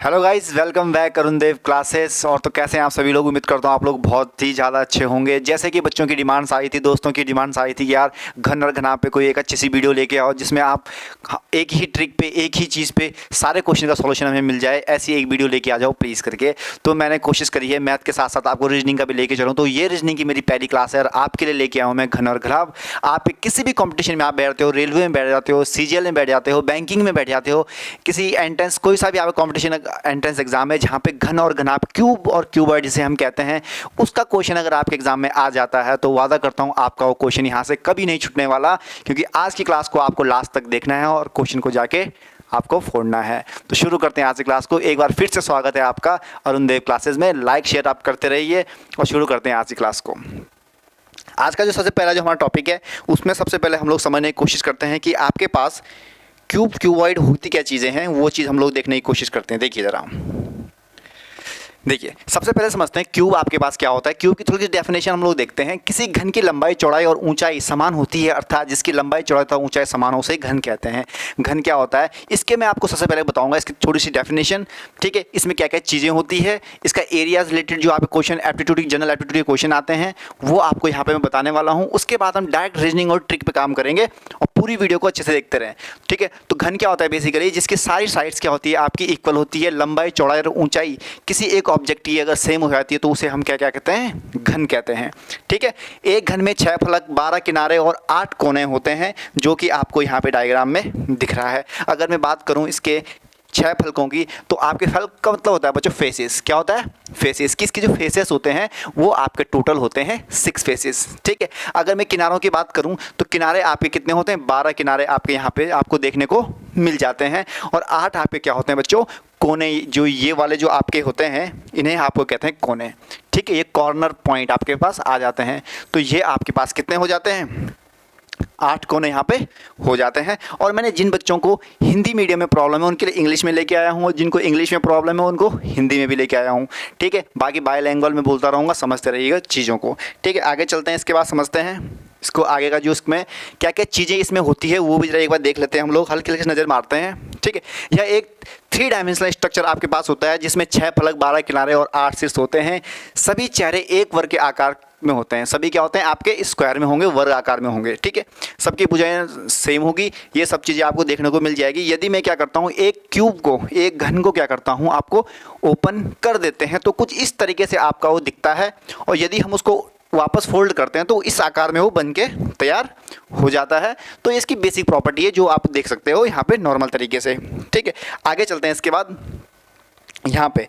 Hello guys, welcome back Arun Dev classes. और तो कैसे हैं आप सभी लोग। उम्मीद करता हूँ आप लोग बहुत ही ज़्यादा अच्छे होंगे। जैसे कि बच्चों की डिमांड्स आई थी, दोस्तों की डिमांड्स आई थी कि यार घन और घना पे कोई एक अच्छी सी वीडियो लेके आओ जिसमें आप एक ही ट्रिक पे, एक ही चीज़ पे सारे क्वेश्चन का सॉल्यूशन हमें मिल जाए। ऐसी एक वीडियो लेके आ जाओ प्लीज़ करके। तो मैंने कोशिश करी है मैथ के साथ साथ आपको रीजनिंग का भी लेके चलूँ। तो ये रीजनिंग की मेरी पहली क्लास है और आपके लिए लेके आऊँ मैं घन और घना। आप किसी भी कॉम्पिटिशन में आप बैठते हो, रेलवे में बैठ जाते हो, CGL में बैठ जाते हो, बैंकिंग में बैठ जाते हो, किसी एंट्रेंस कोई सा भी आप कॉम्पिटिशन एंट्रेंस एग्जाम है जहाँ पे घन और घना क्यूब और क्यूबॉइड जिसे हम कहते हैं, उसका क्वेश्चन अगर आपके एग्जाम में आ जाता है तो वादा करता हूँ आपका वो क्वेश्चन यहाँ से कभी नहीं छूटने वाला। क्योंकि आज की क्लास को आपको लास्ट तक देखना है और क्वेश्चन को जाके आपको फोड़ना है। तो शुरू करते हैं आज की क्लास को। एक बार फिर से स्वागत है आपका अरुण देव क्लासेस में। लाइक शेयर आप करते रहिए और शुरू करते हैं आज की क्लास को। आज का जो सबसे पहला जो हमारा टॉपिक है उसमें सबसे पहले हम लोग समझने की कोशिश करते हैं कि आपके पास क्यूब क्यूबॉइड होती क्या चीज़ें हैं, वो चीज़ हम लोग देखने की कोशिश करते हैं। देखिए ज़रा, देखिए सबसे पहले समझते हैं क्यूब आपके पास क्या होता है। क्यूब की थोड़ी सी डेफिनेशन हम लोग देखते हैं। किसी घन की लंबाई चौड़ाई और ऊंचाई समान होती है, अर्थात जिसकी लंबाई चौड़ाई तथा ऊंचाई समान हो उसे घन कहते हैं। घन क्या होता है इसके मैं आपको सबसे पहले बताऊंगा, इसकी थोड़ी सी डेफिनेशन। ठीक है, इसमें क्या क्या चीज़ें होती है, इसका एरिया रिलेटेड जो आपके क्वेश्चन एप्टीट्यूड जनरल एप्टीट्यूड के क्वेश्चन आते हैं वो आपको यहाँ पे मैं बताने वाला हूँ। उसके बाद हम डायरेक्ट रीजनिंग और ट्रिक पे काम करेंगे और पूरी वीडियो को अच्छे से देखते रहें। ठीक है, तो घन क्या होता है बेसिकली जिसकी सारी साइड्स क्या होती है आपकी इक्वल होती है। लंबाई चौड़ाई और ऊंचाई किसी एक ऑब्जेक्ट की अगर सेम हो जाती है तो उसे हम क्या क्या कहते हैं, घन कहते हैं। ठीक है, एक घन में 6 फलक, 12 किनारे और 8 कोने होते हैं जो कि आपको यहाँ पे डायग्राम में दिख रहा है। अगर मैं बात करूँ इसके 6 फलकों की तो आपके फलक का मतलब होता है बच्चों फेसेस। क्या होता है? फेसेस। किसके जो फेसेस होते हैं वो आपके टोटल होते हैं 6 फेसेस। ठीक है, अगर मैं किनारों की बात करूं तो किनारे आपके कितने होते हैं? 12 किनारे आपके यहाँ पे आपको देखने को मिल जाते हैं। और 8 आपके क्या होते हैं बच्चों? कोने। जो ये वाले जो आपके होते हैं इन्हें आपको कहते हैं कोने। ठीक है, ये कॉर्नर पॉइंट आपके पास आ जाते हैं। तो ये आपके पास कितने हो जाते हैं? 8 कोने यहाँ पे हो जाते हैं। और मैंने जिन बच्चों को हिंदी मीडियम में प्रॉब्लम है उनके लिए इंग्लिश में लेके आया हूँ, और जिनको इंग्लिश में प्रॉब्लम है उनको हिंदी में भी लेके आया हूँ। ठीक है, बाकी बाईलैंग्वेज में बोलता रहूँगा, समझते रहिएगा चीज़ों को। ठीक है, आगे चलते हैं। इसके बाद समझते हैं इसको आगे का जो इसमें क्या क्या चीज़ें इसमें होती है वो भी जरा एक बार देख लेते हैं हम लोग, हल्की हल्की नज़र मारते हैं। ठीक है, यह एक 3 डायमेंशनल स्ट्रक्चर आपके पास होता है जिसमें 6 फलक, 12 किनारे और 8 शीर्ष होते हैं। सभी चेहरे एक वर्ग के आकार में होते हैं। सभी क्या होते हैं आपके स्क्वायर में होंगे, वर्ग आकार में होंगे। ठीक है, सबकी भुजाएं सेम होगी। ये सब चीज़ें आपको देखने को मिल जाएगी। यदि मैं क्या करता हूँ, एक क्यूब को, एक घन को क्या करता हूँ आपको ओपन कर देते हैं तो कुछ इस तरीके से आपका वो दिखता है। और यदि हम उसको वापस फोल्ड करते हैं तो इस आकार में वो बन के तैयार हो जाता है। तो इसकी बेसिक प्रॉपर्टी है जो आप देख सकते हो यहाँ पे नॉर्मल तरीके से। ठीक है, आगे चलते हैं। इसके बाद यहाँ पे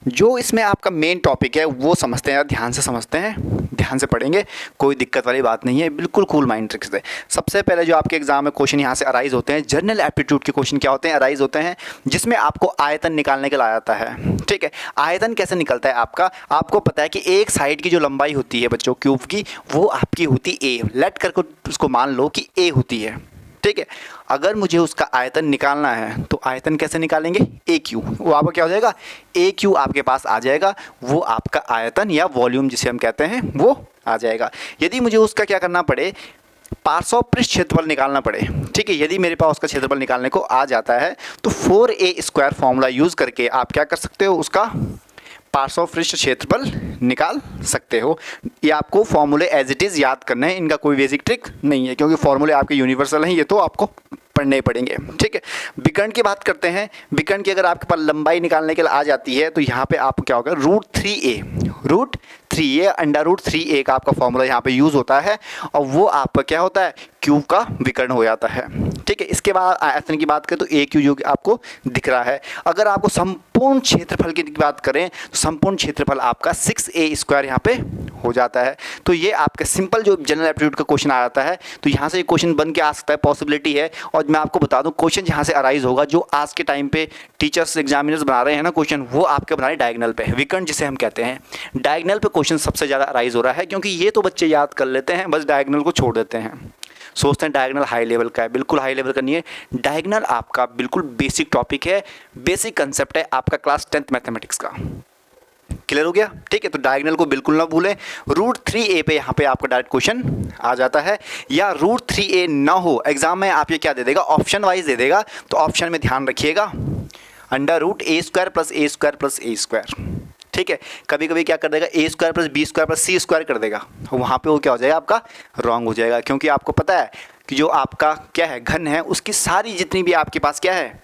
जो इसमें आपका मेन टॉपिक है वो समझते हैं, ध्यान से समझते हैं, ध्यान से पढ़ेंगे, कोई दिक्कत वाली बात नहीं है, बिल्कुल कूल माइंड ट्रिक्स से। सबसे पहले जो आपके एग्जाम में क्वेश्चन यहाँ से अराइज होते हैं, जनरल एप्टीट्यूड के क्वेश्चन क्या होते हैं, अराइज होते हैं जिसमें आपको आयतन निकालने के लिए आता है। ठीक है, आयतन कैसे निकलता है आपका? आपको पता है कि एक साइड की जो लंबाई होती है बच्चों क्यूब की वो आपकी होती ए, लेट करके उसको मान लो कि ए होती है। ठीक है, अगर मुझे उसका आयतन निकालना है तो आयतन कैसे निकालेंगे? ए क्यू। वो आपका क्या हो जाएगा? ए क्यू आपके पास आ जाएगा, वो आपका आयतन या वॉल्यूम जिसे हम कहते हैं वो आ जाएगा। यदि मुझे उसका क्या करना पड़े, पार्श्व पृष्ठ क्षेत्रफल निकालना पड़े। ठीक है, यदि मेरे पास उसका क्षेत्रफल निकालने को आ जाता है तो 4a² फॉर्मूला यूज़ करके आप क्या कर सकते हो, उसका पार्श्व पृष्ठ क्षेत्रफल निकाल सकते हो। ये आपको फॉर्मूले एज इट इज़ याद करना है, इनका कोई बेसिक ट्रिक नहीं है क्योंकि फॉर्मूले आपके यूनिवर्सल हैं, ये तो आपको पढ़ने ही पड़ेंगे। ठीक है, विकर्ण की बात करते हैं। विकर्ण की अगर आपके पास लंबाई निकालने के लिए आ जाती है तो यहाँ पे आपको क्या होगा, √3a √3a का आपका फॉर्मूला यहाँ पे यूज़ होता है और वो आपका क्या होता है, क्यूब का विकर्ण हो जाता है। ठीक है, इसके बाद आयतन की बात करें तो ए क्यू जो आपको दिख रहा है। अगर आपको संपूर्ण क्षेत्रफल की बात करें तो संपूर्ण क्षेत्रफल आपका 6a² यहाँ पे हो जाता है। तो ये आपका सिंपल जो जनरल एप्टीट्यूड का क्वेश्चन आ जाता है तो यहाँ से क्वेश्चन बन के आ सकता है, पॉसिबिलिटी है। और मैं आपको बता दूं क्वेश्चन यहाँ से अराइज होगा जो आज के टाइम पे टीचर्स एग्जामिनर्स बना रहे हैं ना क्वेश्चन, वो आपके बना रहे डायगोनल पे, विकर्ण जिसे हम कहते हैं। डायगोनल पे क्वेश्चन सबसे ज़्यादा अराइज हो रहा है क्योंकि ये तो बच्चे याद कर लेते हैं, बस डायगोनल को छोड़ देते हैं, सोचते हैं डायगोनल हाई लेवल का है। बिल्कुल हाई लेवल का नहीं है, डायगोनल आपका बिल्कुल बेसिक टॉपिक है, बेसिक कंसेप्ट है आपका क्लास 10th मैथमेटिक्स का। क्लियर हो गया? ठीक है, तो डायगोनल को बिल्कुल ना भूलें। √3a पे यहाँ पे आपका डायरेक्ट क्वेश्चन आ जाता है, या √3a ना हो एग्जाम में आप ये क्या दे देगा, ऑप्शन वाइज दे देगा। तो ऑप्शन में ध्यान रखिएगा under root A square plus A square plus A square, ठीक है। कभी कभी क्या कर देगा, A square plus B square plus C square कर देगा, वहाँ पे वो क्या हो जाएगा आपका रॉन्ग हो जाएगा, क्योंकि आपको पता है कि जो आपका क्या है घन है उसकी सारी जितनी भी आपके पास क्या है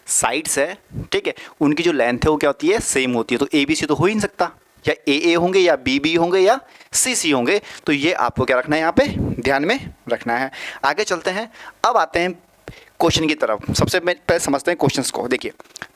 साइड्स है, ठीक है, उनकी जो लेंथ है वो क्या होती है सेम होती है। तो ए बी सी तो हो ही नहीं सकता, या ए होंगे या बी होंगे या सी होंगे। तो ये आपको क्या रखना है यहाँ पे ध्यान में रखना है। आगे चलते हैं, अब आते हैं क्वेश्चन की तरफ। सबसे पहले समझते हैं क्वेश्चंस को। देखिए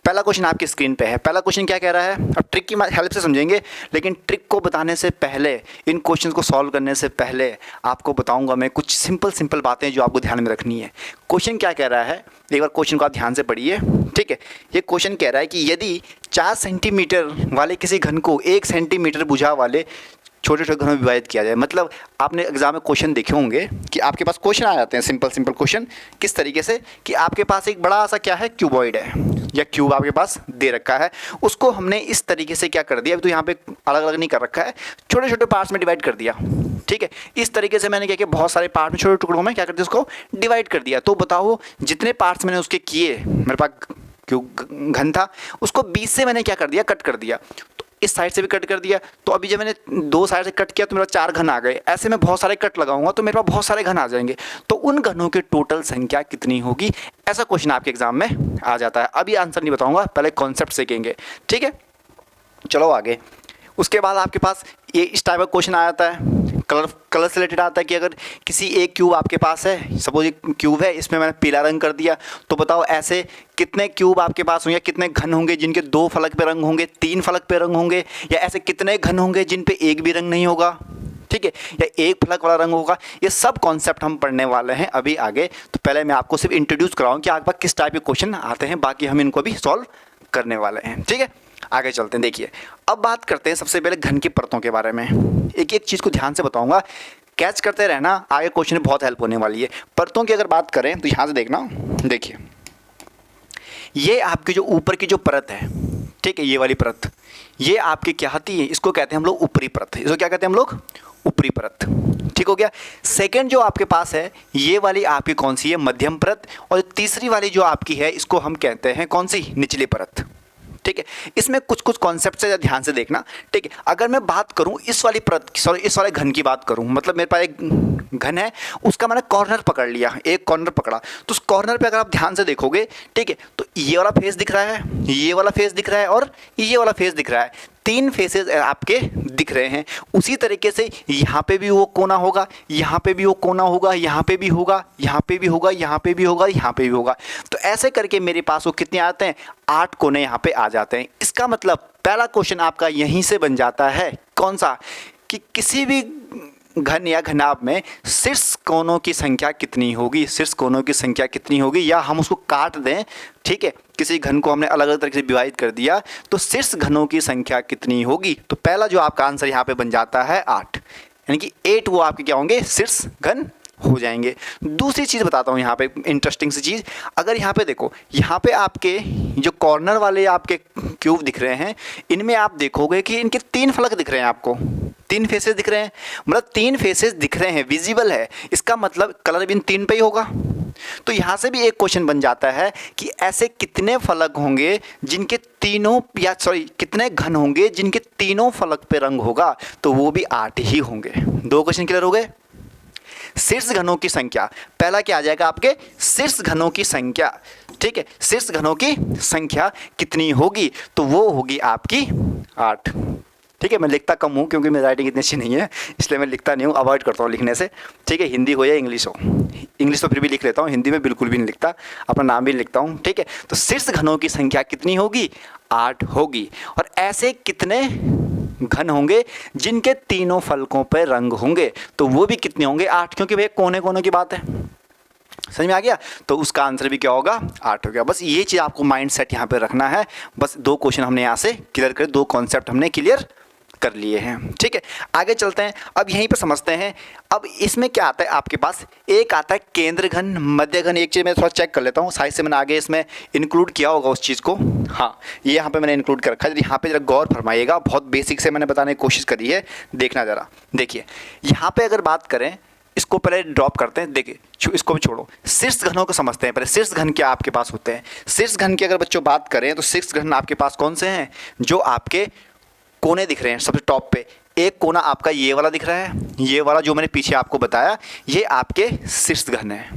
पहला क्वेश्चन आपकी स्क्रीन पे है। पहला क्वेश्चन क्या कह रहा है, अब ट्रिक की हेल्प से समझेंगे, लेकिन ट्रिक को बताने से पहले, इन क्वेश्चंस को सॉल्व करने से पहले आपको बताऊंगा मैं कुछ सिंपल बातें जो आपको ध्यान में रखनी है। क्वेश्चन क्या कह रहा है, एक बार क्वेश्चन को आप ध्यान से पढ़िए, ठीक है। ये क्वेश्चन कह रहा है कि यदि 4 सेंटीमीटर वाले किसी घन को 1 सेंटीमीटर भुजा वाले छोटे छोटे घनों में विभाजित किया जाए। मतलब आपने एग्जाम में क्वेश्चन देखे होंगे कि आपके पास क्वेश्चन आ जाते हैं सिंपल क्वेश्चन किस तरीके से कि आपके पास एक बड़ा सा क्या है क्यूबॉइड है या क्यूब आपके पास दे रखा है, उसको हमने इस तरीके से क्या कर दिया, अभी तो यहाँ पे अलग अलग नहीं कर रखा है, छोटे छोटे पार्ट्स में डिवाइड कर दिया, ठीक है। इस तरीके से मैंने क्या किया, बहुत सारे पार्ट में छोटे टुकड़ों में क्या कर दिया, उसको डिवाइड कर दिया। तो बताओ जितने पार्ट्स मैंने उसके किए, मेरे पास क्यों घन था, उसको 20 से मैंने क्या कर दिया, कट कर दिया। तो इस साइड से भी कट कर दिया, तो अभी जब मैंने 2 साइड से कट किया तो मेरे पास 4 घन आ गए। ऐसे में बहुत सारे कट लगाऊंगा तो मेरे पास बहुत सारे घन आ जाएंगे। तो उन घनों की टोटल संख्या कितनी होगी, ऐसा क्वेश्चन आपके एग्जाम में आ जाता है। अभी आंसर नहीं बताऊंगा, पहले कॉन्सेप्ट सीखेंगे, ठीक है। चलो आगे। उसके बाद आपके पास ये इस टाइप का क्वेश्चन आ जाता है, कलर से रिलेटेड आता है कि अगर किसी एक क्यूब आपके पास है, सपोज एक क्यूब है, इसमें मैंने पीला रंग कर दिया, तो बताओ ऐसे कितने क्यूब आपके पास होंगे, कितने घन होंगे जिनके 2 फलक पे रंग होंगे, 3 फलक पे रंग होंगे, या ऐसे कितने घन होंगे जिन पे एक भी रंग नहीं होगा, ठीक है, या एक फलक वाला रंग होगा। ये सब कॉन्सेप्ट हम पढ़ने वाले हैं अभी आगे। तो पहले मैं आपको सिर्फ इंट्रोड्यूस कराऊँ कि आपके पास किस टाइप के क्वेश्चन आते हैं, बाकी हम इनको भी सॉल्व करने वाले हैं, ठीक है। आगे चलते हैं। देखिए अब बात करते हैं सबसे पहले घन की परतों के बारे में। एक एक चीज़ को ध्यान से बताऊंगा, कैच करते रहना, आगे क्वेश्चन में बहुत हेल्प होने वाली है। परतों की अगर बात करें तो यहाँ से देखना, देखिए ये आपकी जो ऊपर की जो परत है, ठीक है, ये वाली परत, ये आपकी क्या आती है, इसको कहते हैं हम लोग ऊपरी परत। इसको क्या कहते हैं हम लोग, ऊपरी परत, ठीक हो गया। सेकंड जो आपके पास है ये वाली आपकी कौन सी है, मध्यम परत। और तीसरी वाली जो आपकी है इसको हम कहते हैं कौन सी, निचली परत, ठीक है। इसमें कुछ कॉन्सेप्ट से ध्यान से देखना, ठीक है। अगर मैं बात करूं इस वाली परत, सॉरी इस वाले घन की बात करूं, मतलब मेरे पास एक घन है, उसका मैंने कॉर्नर पकड़ लिया, एक कॉर्नर पकड़ा, तो उस कॉर्नर पे अगर आप ध्यान से देखोगे, ठीक है, तो ये वाला फेस दिख रहा है, ये वाला फेस दिख रहा है और ये वाला फेस दिख रहा है, 3 फेसेस आपके दिख रहे हैं। उसी तरीके से यहाँ पे भी वो कोना होगा, यहाँ पे भी वो कोना होगा, यहाँ पे भी होगा, यहाँ पे भी होगा, यहाँ पे भी होगा, यहाँ पे भी होगा। तो ऐसे करके मेरे पास वो कितने आते हैं, 8 कोने यहाँ पे आ जाते हैं। इसका मतलब पहला क्वेश्चन आपका यहीं से बन जाता है, कौन सा, कि किसी भी घन या घनाभ में शीर्ष कोनों की संख्या कितनी होगी, शीर्ष कोनों की संख्या कितनी होगी, या हम उसको काट दें, ठीक है, किसी घन को हमने अलग अलग तरीके से विभाजित कर दिया तो शीर्ष घनों की संख्या कितनी होगी। तो पहला जो आपका आंसर यहाँ पे बन जाता है 8, यानी कि 8 वो आपके क्या होंगे, शीर्ष घन हो जाएंगे। दूसरी चीज़ बताता हूँ यहाँ पे, इंटरेस्टिंग सी चीज़, अगर यहाँ पे देखो, यहाँ पे आपके जो कॉर्नर वाले आपके क्यूब दिख रहे हैं, इनमें आप देखोगे कि इनके 3 फलक दिख रहे हैं, आपको 3 फेसेस दिख रहे हैं, मतलब 3 फेसेस दिख रहे हैं, विजिबल है, इसका मतलब कलर भी इन 3 पे ही होगा। तो यहाँ से भी एक क्वेश्चन बन जाता है कि ऐसे कितने फलक होंगे जिनके तीनों, या सॉरी कितने घन होंगे जिनके तीनों फलक पे रंग होगा, तो वो भी 8 ही होंगे। 2 क्वेश्चन क्लियर हो गए। शीर्ष घनों की संख्या, पहला क्या आ जाएगा आपके, शीर्ष घनों की संख्या, ठीक है, शीर्ष घनों की संख्या कितनी होगी, तो वो होगी आपकी 8, ठीक है। मैं लिखता कम हूँ क्योंकि मेरी राइटिंग इतनी अच्छी नहीं है, इसलिए मैं लिखता नहीं हूँ, अवॉइड करता हूँ लिखने से, ठीक है। हिंदी हो या इंग्लिश हो, इंग्लिश तो फिर भी लिख लेता हूँ, हिंदी में बिल्कुल भी नहीं लिखता, अपना नाम भी लिखता हूँ, ठीक है। तो शीर्ष घनों की संख्या कितनी होगी, 8 होगी। और ऐसे कितने घन होंगे जिनके तीनों फलकों पर रंग होंगे, तो वो भी कितने होंगे, 8, क्योंकि भैया कोने कोने की बात है, समझ में आ गया। तो उसका आंसर भी क्या होगा, 8 हो गया। बस ये चीज़ आपको माइंड सेट यहाँ पे रखना है। बस 2 क्वेश्चन हमने यहाँ से क्लियर कर, 2 कॉन्सेप्ट हमने क्लियर कर लिए हैं, ठीक है। आगे चलते हैं, अब यहीं पर समझते हैं। अब इसमें क्या आता है आपके पास, एक आता है केंद्र घन, मध्य घन। एक चीज़ मैं थोड़ा चेक कर लेता हूँ, साइज से मैंने आगे इसमें इंक्लूड किया होगा उस चीज़ को, हाँ ये यहाँ पे मैंने इंक्लूड कर रखा है। यहाँ पे जरा गौर फरमाइएगा, बहुत बेसिक से मैंने बताने की कोशिश करी है, देखना ज़रा। देखिए यहाँ पे अगर बात करें इसको पहले ड्रॉप करते हैं, देखिए इसको भी छोड़ो, शीर्ष घनों को समझते हैं पहले। शीर्ष घन क्या आपके पास होते हैं? शीर्ष घन की अगर बच्चों बात करें तो शीर्ष घन आपके पास कौन से हैं? जो आपके कोने दिख रहे हैं सबसे टॉप पे, एक कोना आपका ये वाला दिख रहा है, ये वाला जो मैंने पीछे आपको बताया, ये आपके शीर्ष घन है।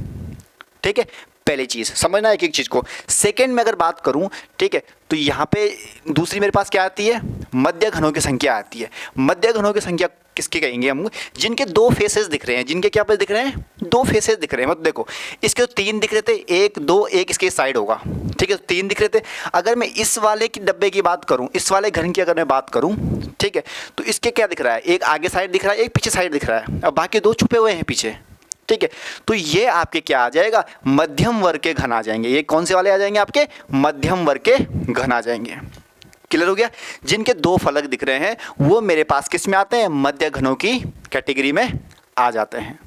ठीक है, पहली चीज़ समझना एक एक चीज़ को। सेकंड में अगर बात करूं, ठीक है, तो यहाँ पे दूसरी मेरे पास क्या आती है? मध्य घनों की संख्या आती है। मध्य घनों की संख्या किसकी कहेंगे हम? जिनके दो फेसेस दिख रहे हैं। जिनके क्या पे दिख रहे हैं? दो फेसेस दिख रहे हैं। मतलब देखो, इसके तो तीन दिख रहे थे, एक दो, एक इसके साइड होगा, ठीक है, तो तीन दिख रहे थे। अगर मैं इस वाले की डब्बे की बात करूं, इस वाले घन की अगर मैं बात करूं, ठीक है, तो इसके क्या दिख रहा है? एक आगे साइड दिख रहा है, एक पीछे साइड दिख रहा है, अब बाकी दो छुपे हुए हैं पीछे। ठीक है, तो ये आपके क्या आ जाएगा? मध्यम वर्ग के घन आ जाएंगे। ये कौन से वाले आ जाएंगे? आपके मध्यम वर्ग के घन आ जाएंगे। क्लियर हो गया? जिनके दो फलक दिख रहे हैं वो मेरे पास किस में आते हैं? मध्य घनों की कैटेगरी में आ जाते हैं,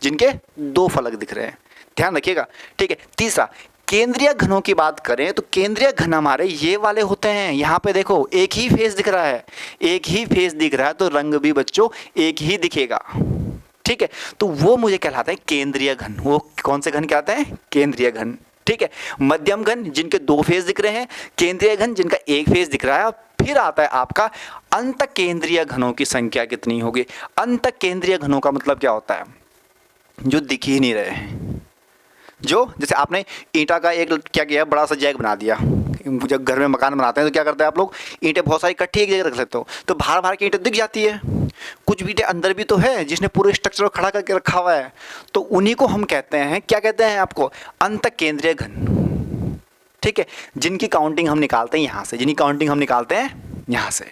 जिनके दो फलक दिख रहे हैं। ध्यान रखिएगा। ठीक है, तीसरा, केंद्रीय घनों की बात करें तो केंद्रीय घन हमारे ये वाले होते हैं। यहाँ पे देखो एक ही फेस दिख रहा है, एक ही फेस दिख रहा है, तो रंग भी बच्चों एक ही दिखेगा। ठीक है, तो वो मुझे कहलाता है केंद्रीय घन। वो कौन से घन कहलाते हैं? केंद्रीय घन। ठीक है, मध्यम घन जिनके दो फेस दिख रहे हैं, केंद्रीय घन जिनका एक फेस दिख रहा है। फिर आता है आपका अंत केंद्रीय घनों की संख्या कितनी होगी? अंत केंद्रीय घनों का मतलब क्या होता है? जो दिख ही नहीं रहे हैं। जो जैसे आपने ईंटा का एक क्या किया, बड़ा सा जैक बना दिया। जब घर में मकान बनाते हैं तो क्या करते हैं आप लोग? ईंटें बहुत सारी इकट्ठी एक जगह रख लेते हो, तो बाहर बाहर की ईंटें दिख जाती है। कुछ ईंटें अंदर भी तो है जिसने पूरे स्ट्रक्चर को खड़ा करके रखा हुआ है, तो उन्हीं को हम कहते हैं, क्या कहते हैं आपको? अंत केंद्रीय घन। ठीक है, जिनकी काउंटिंग हम निकालते हैं यहाँ से, जिनकी काउंटिंग हम निकालते हैं यहाँ से।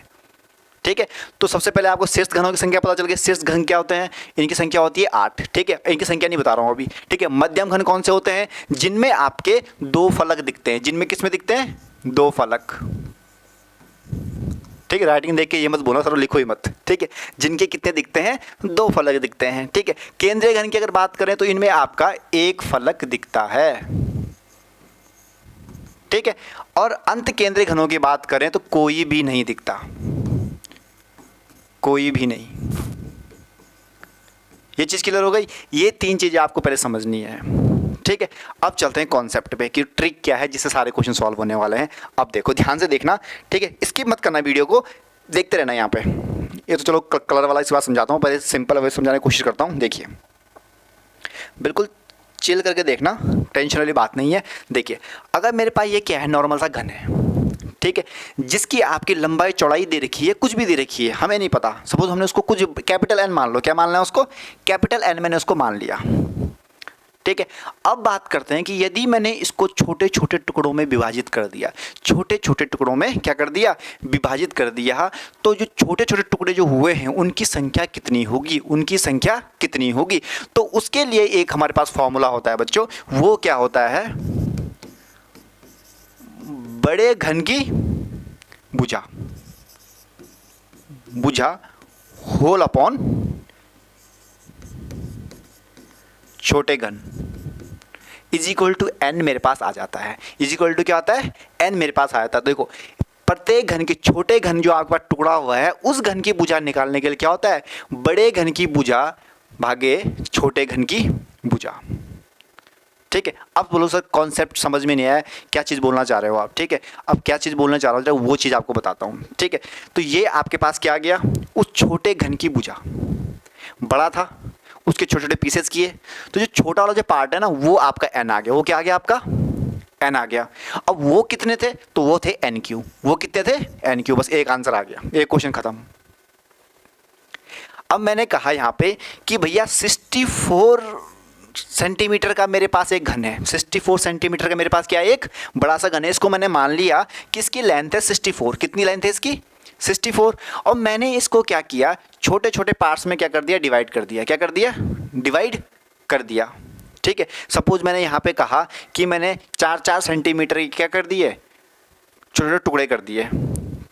ठीक है, तो सबसे पहले आपको शीर्ष घनों की संख्या पता चल गई। शीर्ष घन क्या होते हैं? इनकी संख्या होती है 8। ठीक है, इनकी संख्या नहीं बता रहा हूँ अभी। ठीक है, मध्यम घन कौन से होते हैं? जिनमें आपके दो फलक दिखते हैं। जिनमें किसमें दिखते हैं? दो फलक। ठीक है, राइटिंग देख के ये मत बोलो सर लिखो ही मत। ठीक है, जिनके कितने दिखते हैं? दो फलक दिखते हैं। ठीक है, केंद्रीय घन की अगर बात करें तो इनमें आपका एक फलक दिखता है। ठीक है, और अंत केंद्रीय घनों की बात करें तो कोई भी नहीं दिखता, कोई भी नहीं। ये चीज़ क्लियर हो गई? ये तीन चीज़ें आपको पहले समझनी है। ठीक है, अब चलते हैं कॉन्सेप्ट पे कि ट्रिक क्या है जिससे सारे क्वेश्चन सॉल्व होने वाले हैं। अब देखो, ध्यान से देखना। ठीक है, स्किप मत करना, वीडियो को देखते रहना। यहाँ पे ये तो चलो कलर वाला इस बात समझाता हूँ, पहले सिंपल वे समझाने की कोशिश करता हूँ। देखिए, बिल्कुल चिल करके देखना, टेंशन वाली बात नहीं है। देखिए, अगर मेरे पास ये क्या है, नॉर्मल सा घन है, ठीक है, जिसकी आपकी लंबाई चौड़ाई दे रखी है, कुछ भी दे रखी है, हमें नहीं पता। सपोज हमने उसको कुछ कैपिटल एन मान लो, क्या मान लें उसको? कैपिटल एन मैंने उसको मान लिया। ठीक है, अब बात करते हैं कि यदि मैंने इसको छोटे छोटे टुकड़ों में विभाजित कर दिया, छोटे छोटे टुकड़ों में क्या कर दिया? विभाजित कर दिया, तो जो छोटे छोटे टुकड़े जो हुए हैं उनकी संख्या कितनी होगी? उनकी संख्या कितनी होगी? तो उसके लिए एक हमारे पास फॉर्मूला होता है बच्चों। वो क्या होता है? बड़े घन की भुजा, भुजा होल अपॉन छोटे घन इज इक्वल टू एन मेरे पास आ जाता है। इज इक्वल टू क्या आता है? एन मेरे पास आ जाता है। देखो, प्रत्येक घन के छोटे घन जो आपका टुकड़ा हुआ है, उस घन की भुजा निकालने के लिए क्या होता है? बड़े घन की भुजा भागे छोटे घन की भुजा। ठीक है, अब बोलो सर कॉन्सेप्ट समझ में नहीं आया, क्या चीज़ बोलना चाह रहे हो आप? ठीक है, अब क्या चीज़ बोलना चाह रहा हूँ वो चीज़ आपको बताता हूँ। ठीक है, तो ये आपके पास क्या आ गया? उस छोटे घन की भुजा, बड़ा था, उसके छोटे छोटे पीसेस किए, तो जो छोटा वाला जो पार्ट है ना, वो आपका एन आ गया। वो क्या आ गया आपका? एन आ गया। अब वो कितने थे? तो वो थे एन क्यू। वो कितने थे? N Q. बस एक आंसर आ गया, एक क्वेश्चन खत्म। अब मैंने कहा यहाँ पे कि भैया 64 सेंटीमीटर का मेरे पास एक घन है। 64 सेंटीमीटर का मेरे पास क्या है? एक बड़ा सा घन है। इसको मैंने मान लिया कि इसकी लेंथ है 64। कितनी लेंथ है इसकी? 64। और मैंने इसको क्या किया? छोटे छोटे पार्ट्स में क्या कर दिया? डिवाइड कर दिया। क्या कर दिया? डिवाइड कर दिया। ठीक है, सपोज मैंने यहाँ पे कहा कि मैंने 4-4 सेंटीमीटर की क्या कर दिए? छोटे छोटे टुकड़े कर दिए।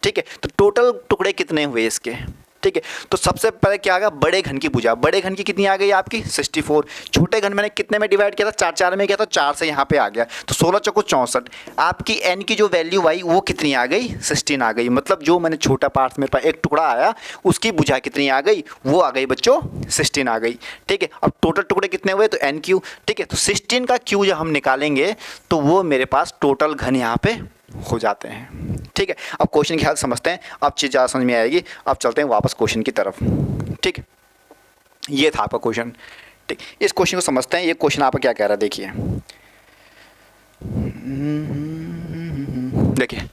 ठीक है, तो टोटल टुकड़े कितने हुए इसके? ठीक है। तो सबसे पहले क्या आ गया, बड़े घन की भुजा। बड़े घन की कितनी आ गई आपकी 64। छोटे घन मैंने कितने में डिवाइड किया था, 4 4 में किया था, 4 से यहाँ पे आ गया, तो 16 चौको 64। आपकी एन की जो वैल्यू आई वो कितनी आ गई, 16 आ गई। मतलब जो मैंने छोटा पार्ट मेरे पास एक टुकड़ा आया उसकी भुजा कितनी आ गई, वो आ गई बच्चों 16 आ गई। ठीक है, अब टोटल टुकड़े कितने हुए, तो एन क्यू। ठीक है, तो 16 का क्यू जब हम निकालेंगे तो वो मेरे पास टोटल घन यहाँ पे हो जाते हैं। ठीक है, अब क्वेश्चन की हालत समझते हैं, अब चीज़ ज़्यादा समझ में आएगी। अब चलते हैं वापस क्वेश्चन की तरफ। ठीक, ये था आपका क्वेश्चन। ठीक, इस क्वेश्चन को समझते हैं। ये क्वेश्चन आपका क्या कह रहा है, देखिए देखिए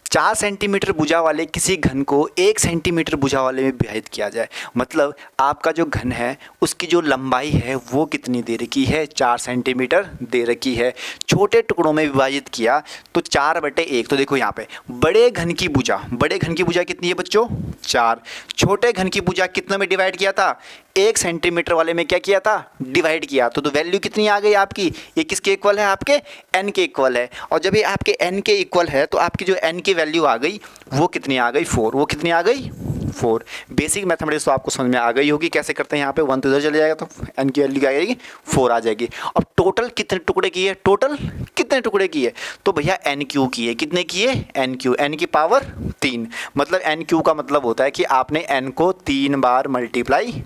4 सेंटीमीटर भुजा वाले किसी घन को 1 सेंटीमीटर भुजा वाले में विभाजित किया जाए। मतलब आपका जो घन है उसकी जो लंबाई है वो कितनी दे रखी है, 4 सेंटीमीटर दे रखी है। छोटे टुकड़ों में विभाजित किया तो 4/1। तो देखो यहाँ पे बड़े घन की भुजा कितनी है बच्चों, 4। छोटे घन की भुजा कितने में डिवाइड किया था, 1 सेंटीमीटर वाले में क्या किया था, डिवाइड किया। तो वैल्यू कितनी आ गई आपकी, ये किसके इक्वल है, आपके एन के इक्वल है। और जब ये आपके एन के इक्वल है तो आपकी जो एन की वैल्यू आ गई वो कितनी आ गई, 4। वो कितनी आ गई, 4। बेसिक मैथमेटिक्स तो आपको समझ में आ गई होगी कैसे करते हैं। यहाँ पे 1 तो इधर चले जाएगा तो एन की वैल्यू क्या आ जाएगी, 4 आ जाएगी। अब टोटल कितने टुकड़े की है, टोटल कितने टुकड़े की है, तो भैया एन क्यू की है। कितने की है, एन क्यू, एन की पावर 3। मतलब एन क्यू का मतलब होता है कि आपने एन को 3 बार मल्टीप्लाई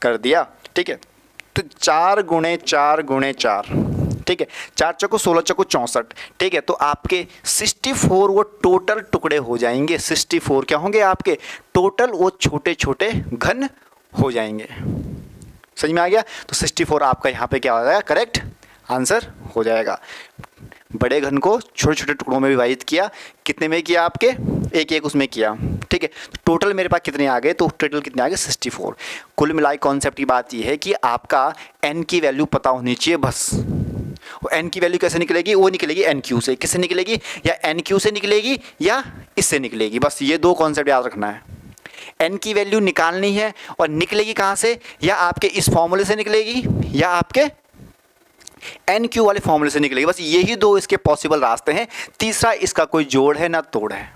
कर दिया। ठीक है, तो 4 गुणे 4 गुणे 4, ठीक है, 4 चौको 16 चौको 64। ठीक है, तो आपके 64 वो टोटल टुकड़े हो जाएंगे। 64 क्या होंगे आपके टोटल, वो छोटे छोटे घन हो जाएंगे। समझ में आ गया, तो 64 आपका यहाँ पे क्या हो जाएगा, करेक्ट आंसर हो जाएगा। बड़े घन को छोटे छोटे टुकड़ों में विभाजित किया, कितने में किया आपके, एक एक उसमें किया। ठीक है, तो टोटल मेरे पास कितने आ गए, तो टोटल कितने आ गए 64। कुल मिलाई कॉन्सेप्ट की बात ये है कि आपका एन की वैल्यू पता होनी चाहिए बस। वो एन की वैल्यू कैसे निकलेगी, वो निकलेगी एन क्यू से। किससे निकलेगी, या एन क्यू से निकलेगी या इससे निकलेगी। बस ये 2 कॉन्सेप्ट याद रखना है। एन की वैल्यू निकालनी है और निकलेगी कहाँ से, या आपके इस फॉर्मूले से निकलेगी या आपके एन क्यू वाले फॉर्मूले से निकलेगी। बस यही 2 इसके पॉसिबल रास्ते हैं, तीसरा इसका कोई जोड़ है ना तोड़ है।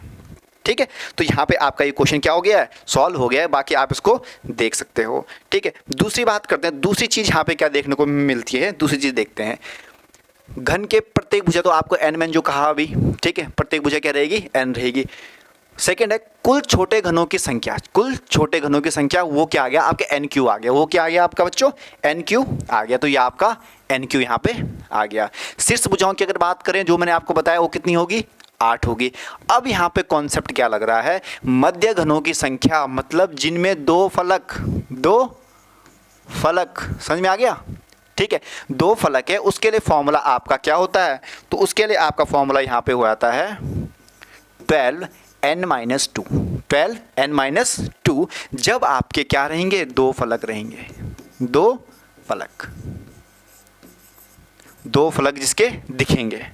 ठीक है, तो यहाँ पे आपका ये क्वेश्चन क्या हो गया है, सॉल्व हो गया है। बाकी आप इसको देख सकते हो। ठीक है, दूसरी बात करते हैं। दूसरी चीज़ यहाँ पे क्या देखने को मिलती है, दूसरी चीज़ देखते हैं। घन के प्रत्येक भुजा, तो आपको एन मैन जो कहा अभी, ठीक है, प्रत्येक भुजा क्या रहेगी, एन रहेगी। सेकेंड है कुल छोटे घनों की संख्या। कुल छोटे घनों की संख्या वो क्या आ गया आपके, एन क्यू आ गया। वो क्या आ गया आपका बच्चों, एन क्यू आ गया। तो ये आपका एन क्यू यहाँ पे आ गया। शीर्ष भुजाओं की अगर बात करें, जो मैंने आपको बताया, वो कितनी होगी, 8 होगी। अब यहाँ पे कॉन्सेप्ट क्या लग रहा है, मध्य घनों की संख्या, मतलब जिनमें 2 फलक, समझ में आ गया। ठीक है, 2 फलक है, उसके लिए फॉर्मूला आपका क्या होता है, तो उसके लिए आपका फॉर्मूला यहाँ पे हो जाता है 12n-2। 12n-2 जब आपके क्या रहेंगे, 2 फलक रहेंगे। 2 फलक जिसके दिखेंगे।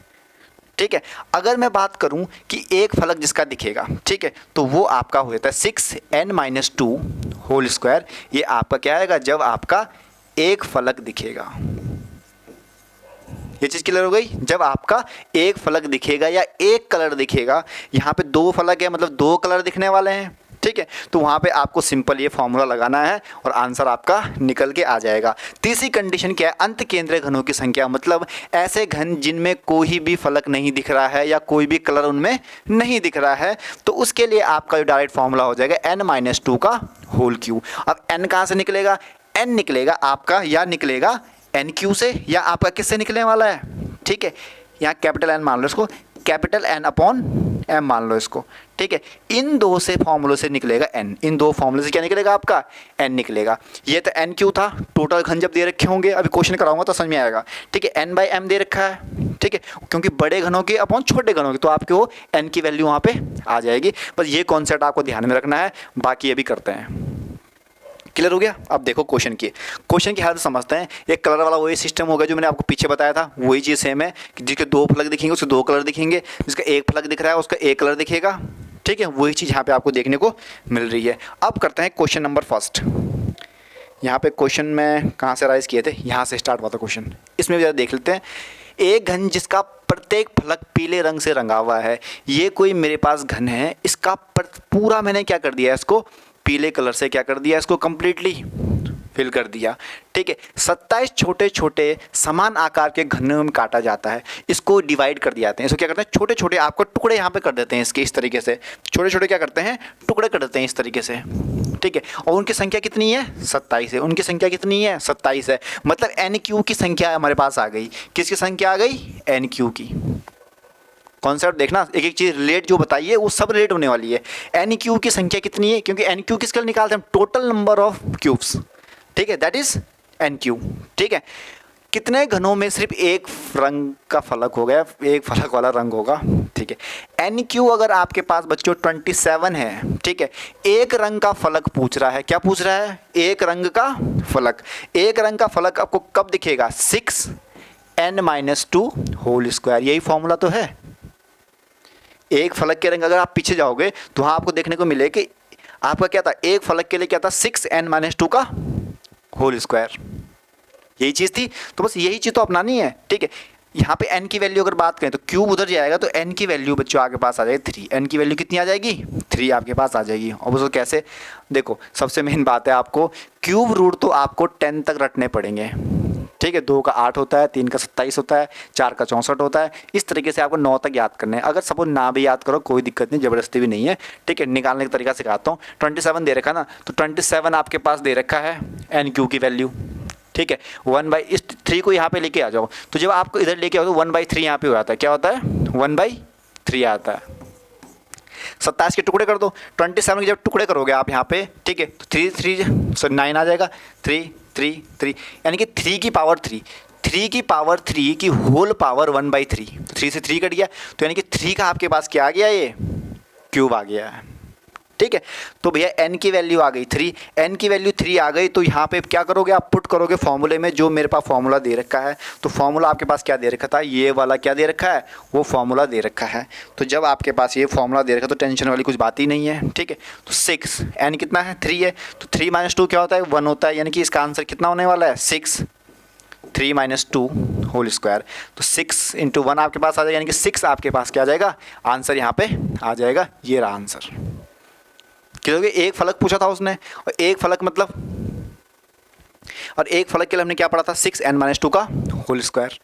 ठीक है, अगर मैं बात करूं कि एक फलक जिसका दिखेगा, ठीक है, तो वो आपका हो जाता है 6n-2 होल स्क्वायर। ये आपका क्या आएगा, जब आपका एक फलक दिखेगा। ये चीज़ क्लियर हो गई, जब आपका एक फलक दिखेगा या एक कलर दिखेगा। यहाँ पे 2 फलक है, मतलब 2 कलर दिखने वाले हैं। ठीक है, तो वहाँ पे आपको सिंपल ये फॉर्मूला लगाना है और आंसर आपका निकल के आ जाएगा। तीसरी कंडीशन क्या है, अंत केंद्रीय घनों की संख्या, मतलब ऐसे घन जिनमें कोई भी फलक नहीं दिख रहा है या कोई भी कलर उनमें नहीं दिख रहा है, तो उसके लिए आपका जो डायरेक्ट फॉर्मूला हो जाएगा n-2 का होल क्यू। अब n कहाँ से निकलेगा, n निकलेगा आपका, या निकलेगा एन क्यू से, या आपका किससे निकलने वाला है। ठीक है, यहाँ कैपिटल एन मान लो इसको, कैपिटल एन अपॉन एम मान लो इसको। ठीक है, इन 2 से फॉर्मूले से निकलेगा एन। इन 2 फॉर्मूले से क्या निकलेगा आपका, एन निकलेगा। ये तो एन क्यू था। टोटल घन जब दे रखे होंगे, अभी क्वेश्चन कराऊंगा तो समझ में आएगा। ठीक है, n/m दे रखा है। ठीक है, क्योंकि बड़े घनों की अपॉन छोटे घनों की, तो आपके वो एन की वैल्यू वहाँ पे आ जाएगी। बस ये कॉन्सेप्ट आपको ध्यान में रखना है, बाकी ये भी करते हैं। क्लियर हो गया। अब देखो क्वेश्चन की हालत समझते हैं। एक कलर वाला वही सिस्टम होगा जो मैंने आपको पीछे बताया था, वही चीज़ सेम है कि जिसके 2 फलक दिखेंगे उसके 2 कलर दिखेंगे, जिसका एक फलक दिख रहा है उसका एक कलर दिखेगा। ठीक है, वही चीज़ यहाँ पे आपको देखने को मिल रही है। अब करते हैं क्वेश्चन नंबर फर्स्ट। यहाँ पे क्वेश्चन में कहाँ से राइज किए थे, यहाँ से स्टार्ट हुआ था क्वेश्चन। इसमें भी ज़रा देख लेते हैं। एक घन जिसका प्रत्येक फलक पीले रंग से रंगा हुआ है। ये कोई मेरे पास घन है, इसका पूरा मैंने क्या कर दिया है, इसको पीले कलर से क्या कर दिया, इसको कंप्लीटली फिल कर दिया। ठीक है, 27 छोटे छोटे समान आकार के घनों में काटा जाता है, इसको डिवाइड कर दिए जाते हैं। इसको क्या करते हैं, छोटे छोटे आपको टुकड़े यहाँ पे कर देते हैं इसके, इस तरीके से छोटे छोटे क्या करते हैं, टुकड़े कर देते हैं इस तरीके से। ठीक है, और उनकी संख्या कितनी है, 27 है। उनकी संख्या कितनी है, 27 है। मतलब एन क्यू की संख्या हमारे पास आ गई। किसकी संख्या आ गई, एन क्यू की। कॉन्सेप्ट देखना, एक एक चीज़ रिलेट जो बताइए वो सब रिलेट होने वाली है। एन क्यू की संख्या कितनी है, क्योंकि एन क्यू किसके लिए निकालते हैं, टोटल नंबर ऑफ क्यूब्स। ठीक है, दैट इज एन क्यू। ठीक है, कितने घनों में सिर्फ एक रंग का फलक हो गया, एक फलक वाला रंग होगा। ठीक है, एन क्यू अगर आपके पास बच्चों 27 है, ठीक है, एक रंग का फलक पूछ रहा है। क्या पूछ रहा है, एक रंग का फलक। एक रंग का फलक आपको कब दिखेगा, 6n-2 होल स्क्वायर। यही फॉर्मूला तो है। एक फलक के रंग अगर आप पीछे जाओगे तो वहाँ आपको देखने को मिले कि आपका क्या था, एक फलक के लिए क्या था, 6n-2 का होल स्क्वायर। यही चीज़ थी, तो बस यही चीज़ तो अपनानी है। ठीक है, यहाँ पे n की वैल्यू अगर बात करें तो क्यूब उधर जाएगा तो n की वैल्यू बच्चों आपके पास आ जाएगी 3। n की वैल्यू कितनी आ जाएगी, 3 आपके पास आ जाएगी। और उसको कैसे, देखो सबसे मेन बात है, आपको क्यूब रूट तो आपको 10 तक रटने पड़ेंगे। ठीक है, 2 का 8 होता है, 3 का 27 होता है, 4 का 64 होता है। इस तरीके से आपको 9 तक याद करने हैं। अगर सपोज ना भी याद करो कोई दिक्कत नहीं, ज़बरदस्ती भी नहीं है। ठीक है, निकालने का तरीका सिखाता हूँ। 27 दे रखा ना, तो 27 आपके पास दे रखा है एन क्यू की वैल्यू। ठीक है, 1/, 3 को यहाँ पे लेके आ जाओ, तो जब आपको इधर लेके आओ तो 1/3 यहाँ पे हो जाता है। क्या होता है, 1/3 आता है। 27 के टुकड़े कर दो, 27 के जब टुकड़े करोगे आप यहाँ पे, ठीक है, तो 9 आ जाएगा। 3 3 3 यानी कि 3 की पावर 3, 3 की पावर 3 की होल पावर 1/3। तो 3 से 3 कट गया, तो यानी कि 3 का आपके पास क्या आ गया, ये क्यूब आ गया है। ठीक है, तो भैया n की वैल्यू आ गई 3, n की वैल्यू 3 आ गई, तो यहाँ पे क्या करोगे आप, पुट करोगे फॉर्मूले में जो मेरे पास फॉर्मूला दे रखा है। तो फॉर्मूला आपके पास क्या दे रखा था, ये वाला क्या दे रखा है, वो फॉर्मूला दे रखा है। तो जब आपके पास ये फॉर्मूला दे रखा है तो टेंशन वाली कुछ बात ही नहीं है। ठीक है, तो 6, n कितना है, 3 है, तो 3 - 2 क्या होता है, 1 होता है। यानी कि इसका आंसर कितना होने वाला है, 6, 3 - 2 होल स्क्वायर। तो 6 × 1 आपके पास आ जाएगा, यानी कि 6 आपके पास क्या आ जाएगा, आंसर यहाँ पे आ जाएगा। ये रहा आंसर। क्योंकि एक फलक पूछा था उसने, और एक फलक मतलब, और एक फलक के लिए हमने क्या पढ़ा था, 6n-2 का होल स्क्वायर।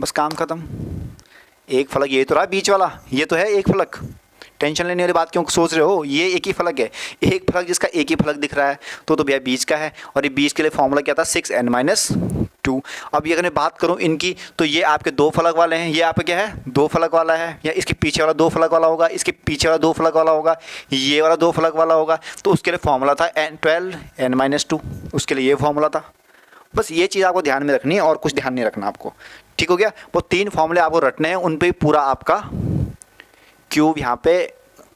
बस काम खत्म। एक फलक ये तो रहा बीच वाला, ये तो है एक फलक। टेंशन लेने वाली बात क्यों सोच रहे हो, ये एक ही फलक है। एक फलक जिसका एक ही फलक दिख रहा है तो भैया बीच का है, और ये बीच के लिए फॉर्मूला क्या था, 6n-2। अब ये अगर मैं बात करूँ इनकी, तो ये आपके 2 फलक वाले हैं, ये आपका क्या है, 2 फलक वाला है, या इसके पीछे वाला 2 फलक वाला होगा, इसके पीछे वाला 2 फलक वाला होगा, ये वाला 2 फलक वाला होगा। तो उसके लिए फॉर्मूला था 12n-2, उसके लिए ये फॉर्मूला था। बस ये चीज़ आपको ध्यान में रखनी है, और कुछ ध्यान नहीं रखना आपको। ठीक हो गया, वो 3 फॉर्मूले आपको रटने हैं, उन पर पूरा आपका क्यूब यहाँ पे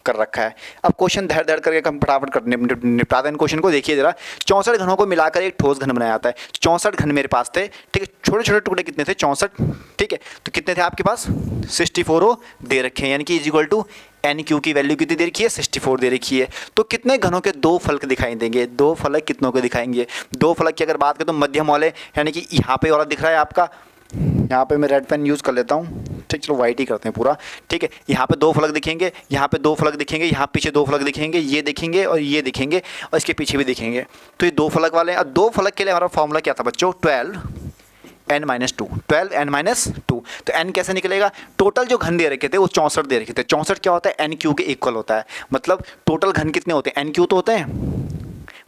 कर रखा है। अब क्वेश्चन धड़ धड़ करके हम फटाफट कर निपटा दें क्वेश्चन को। देखिए जरा, 64 घनों को मिलाकर एक ठोस घन बनाया जाता है। 64 घन मेरे पास थे। ठीक है, छोटे छोटे टुकड़े कितने थे, 64। ठीक है, तो कितने थे आपके पास, 64 दे रखे हैं, यानी कि = एन क्यू की वैल्यू कितनी दे रखी है, 64 दे रखी है। तो कितने घनों के 2 फलक दिखाई देंगे, 2 फलक कितनों के दिखाएंगे, 2 फलक की अगर बात करें तो मध्यम वाले, यानी कि यहाँ पे वाला दिख रहा है आपका, यहाँ पे मैं रेड पेन यूज़ कर लेता हूँ। ठीक, चलो वाइट ही करते हैं पूरा। ठीक है, यहाँ पे 2 फलक दिखेंगे, यहाँ पे 2 फलक दिखेंगे, यहाँ पीछे 2 फलक दिखेंगे, ये दिखेंगे और ये दिखेंगे, और इसके पीछे भी दिखेंगे। तो ये 2 फलक वाले हैं। और 2 फलक के लिए हमारा फॉर्मूला क्या था बच्चों, 12n-2, 12n-2। तो n कैसे निकलेगा, टोटल जो घन दे रखे थे वो 64 दे रखे थे। 64 क्या होता है, एन क्यू के इक्वल होता है। मतलब टोटल घन कितने होते हैं, एन क्यू तो होते हैं,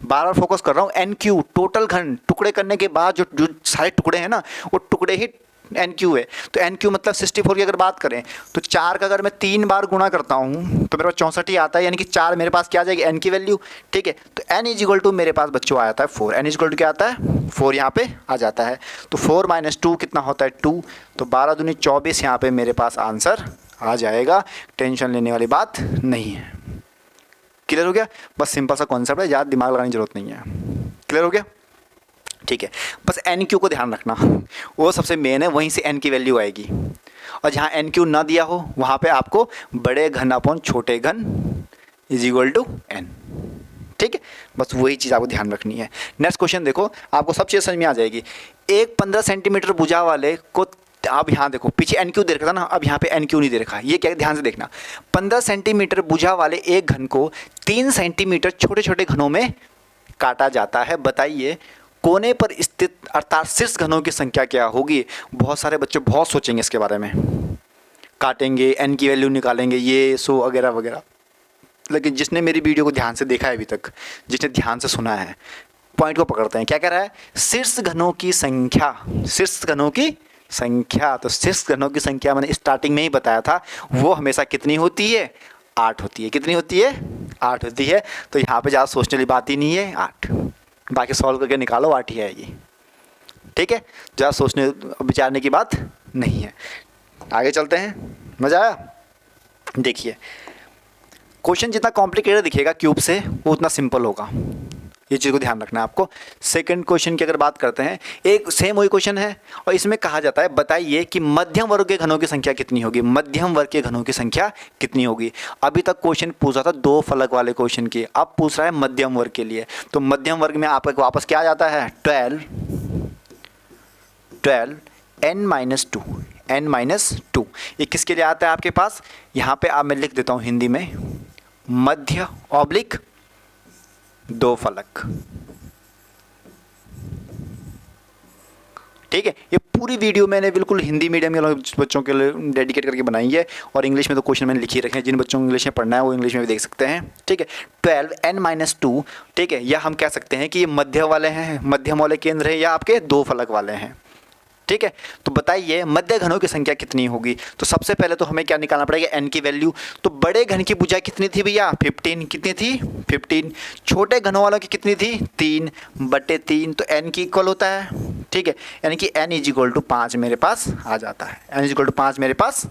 बार फोकस कर रहा हूँ, एन क्यू टोटल घन, टुकड़े करने के बाद जो सारे टुकड़े हैं ना, वो टुकड़े ही एन क्यू है। तो एन क्यू मतलब 64 की अगर बात करें तो 4 का अगर मैं 3 बार गुणा करता हूँ तो मेरे पास 64 ही आता है, यानी कि 4 मेरे पास क्या आ जाएगी, एन की वैल्यू। ठीक है, तो n मेरे पास बच्चों आ जाता है 4। n क्या आता है, 4 यहाँ पे आ जाता है। तो 4 - 2 कितना होता है, 2। तो 12 दूनी 24 यहाँ पे मेरे पास आंसर आ जाएगा। टेंशन लेने वाली बात नहीं है। क्लियर हो गया, बस सिंपल सा कॉन्सेप्ट है, ज़्यादा दिमाग लगाने की जरूरत नहीं है। क्लियर हो गया, ठीक है। बस एन क्यू को ध्यान रखना, वो सबसे मेन है, वहीं से एन की वैल्यू आएगी। और जहाँ एन क्यू ना दिया हो वहाँ पे आपको बड़े घन अपॉन छोटे घन = n। ठीक है, बस वही चीज़ आपको ध्यान रखनी है। नेक्स्ट क्वेश्चन देखो, आपको सब चीज़ समझ में आ जाएगी। एक 15 सेंटीमीटर भुजा वाले को अब यहाँ देखो, पीछे एन क्यू दे रखा था ना, अब यहाँ पे एन क्यू नहीं दे रखा। ये क्या, ध्यान से देखना, 15 सेंटीमीटर भुजा वाले एक घन को 3 सेंटीमीटर छोटे छोटे घनों में काटा जाता है। बताइए कोने पर स्थित अर्थात शीर्ष घनों की संख्या क्या होगी। बहुत सारे बच्चे बहुत सोचेंगे इसके बारे में, काटेंगे, एन की वैल्यू निकालेंगे, ये सो वगैरह वगैरह। लेकिन जिसने मेरी वीडियो को ध्यान से देखा है अभी तक, जिसने ध्यान से सुना है, पॉइंट को पकड़ते हैं। क्या कह रहा है, शीर्ष घनों की संख्या, शीर्ष घनों की संख्या। तो शीर्ष घनों की संख्या मैंने स्टार्टिंग में ही बताया था, वो हमेशा कितनी होती है, 8 होती है। कितनी होती है, 8 होती है। तो यहाँ पे ज़्यादा सोचने वाली बात ही नहीं है, 8। बाकी सॉल्व करके निकालो, 8 ही आएगी। ठीक है, ज़्यादा सोचने विचारने की बात नहीं है। आगे चलते हैं, मज़ा आया। देखिए क्वेश्चन जितना कॉम्प्लिकेटेड दिखेगा क्यूब से, वो उतना सिंपल होगा, ये चीज़ को ध्यान रखना है आपको। सेकंड क्वेश्चन की अगर बात करते हैं, एक सेम वही क्वेश्चन है और इसमें कहा जाता है बताइए कि मध्यम वर्ग के घनों की संख्या कितनी होगी। मध्यम वर्ग के घनों की संख्या कितनी होगी। अभी तक क्वेश्चन पूछा था 2 फलक वाले क्वेश्चन की, अब पूछ रहा है मध्यम वर्ग के लिए। तो मध्यम वर्ग में आपका वापस क्या आ जाता है, 12 n-2, n-2। ये किसके लिए आता है आपके पास, यहाँ पे आप मैं लिख देता हूँ हिंदी में, मध्य ऑब्लिक 2 फलक। ठीक है, ये पूरी वीडियो मैंने बिल्कुल हिंदी मीडियम के बच्चों के लिए डेडिकेट करके बनाई है, और इंग्लिश में तो क्वेश्चन मैंने लिखे रखे हैं, जिन बच्चों को इंग्लिश में पढ़ना है वो इंग्लिश में भी देख सकते हैं। ठीक है, 12 n-2। ठीक है, या हम कह सकते हैं कि ये मध्य वाले हैं, मध्यम वाले केंद्र है, या आपके 2 फलक वाले हैं। ठीक है, तो बताइए मध्य घनों की संख्या कितनी होगी। तो सबसे पहले तो हमें क्या निकालना पड़ेगा, n की वैल्यू। तो बड़े घन की भुजा कितनी थी भैया, 15। कितनी थी, 15। छोटे घनों वालों की कितनी थी, 3/3। तो n की इक्वल होता है। ठीक है, यानी कि n = 5 मेरे पास आ जाता है। n = 5 मेरे पास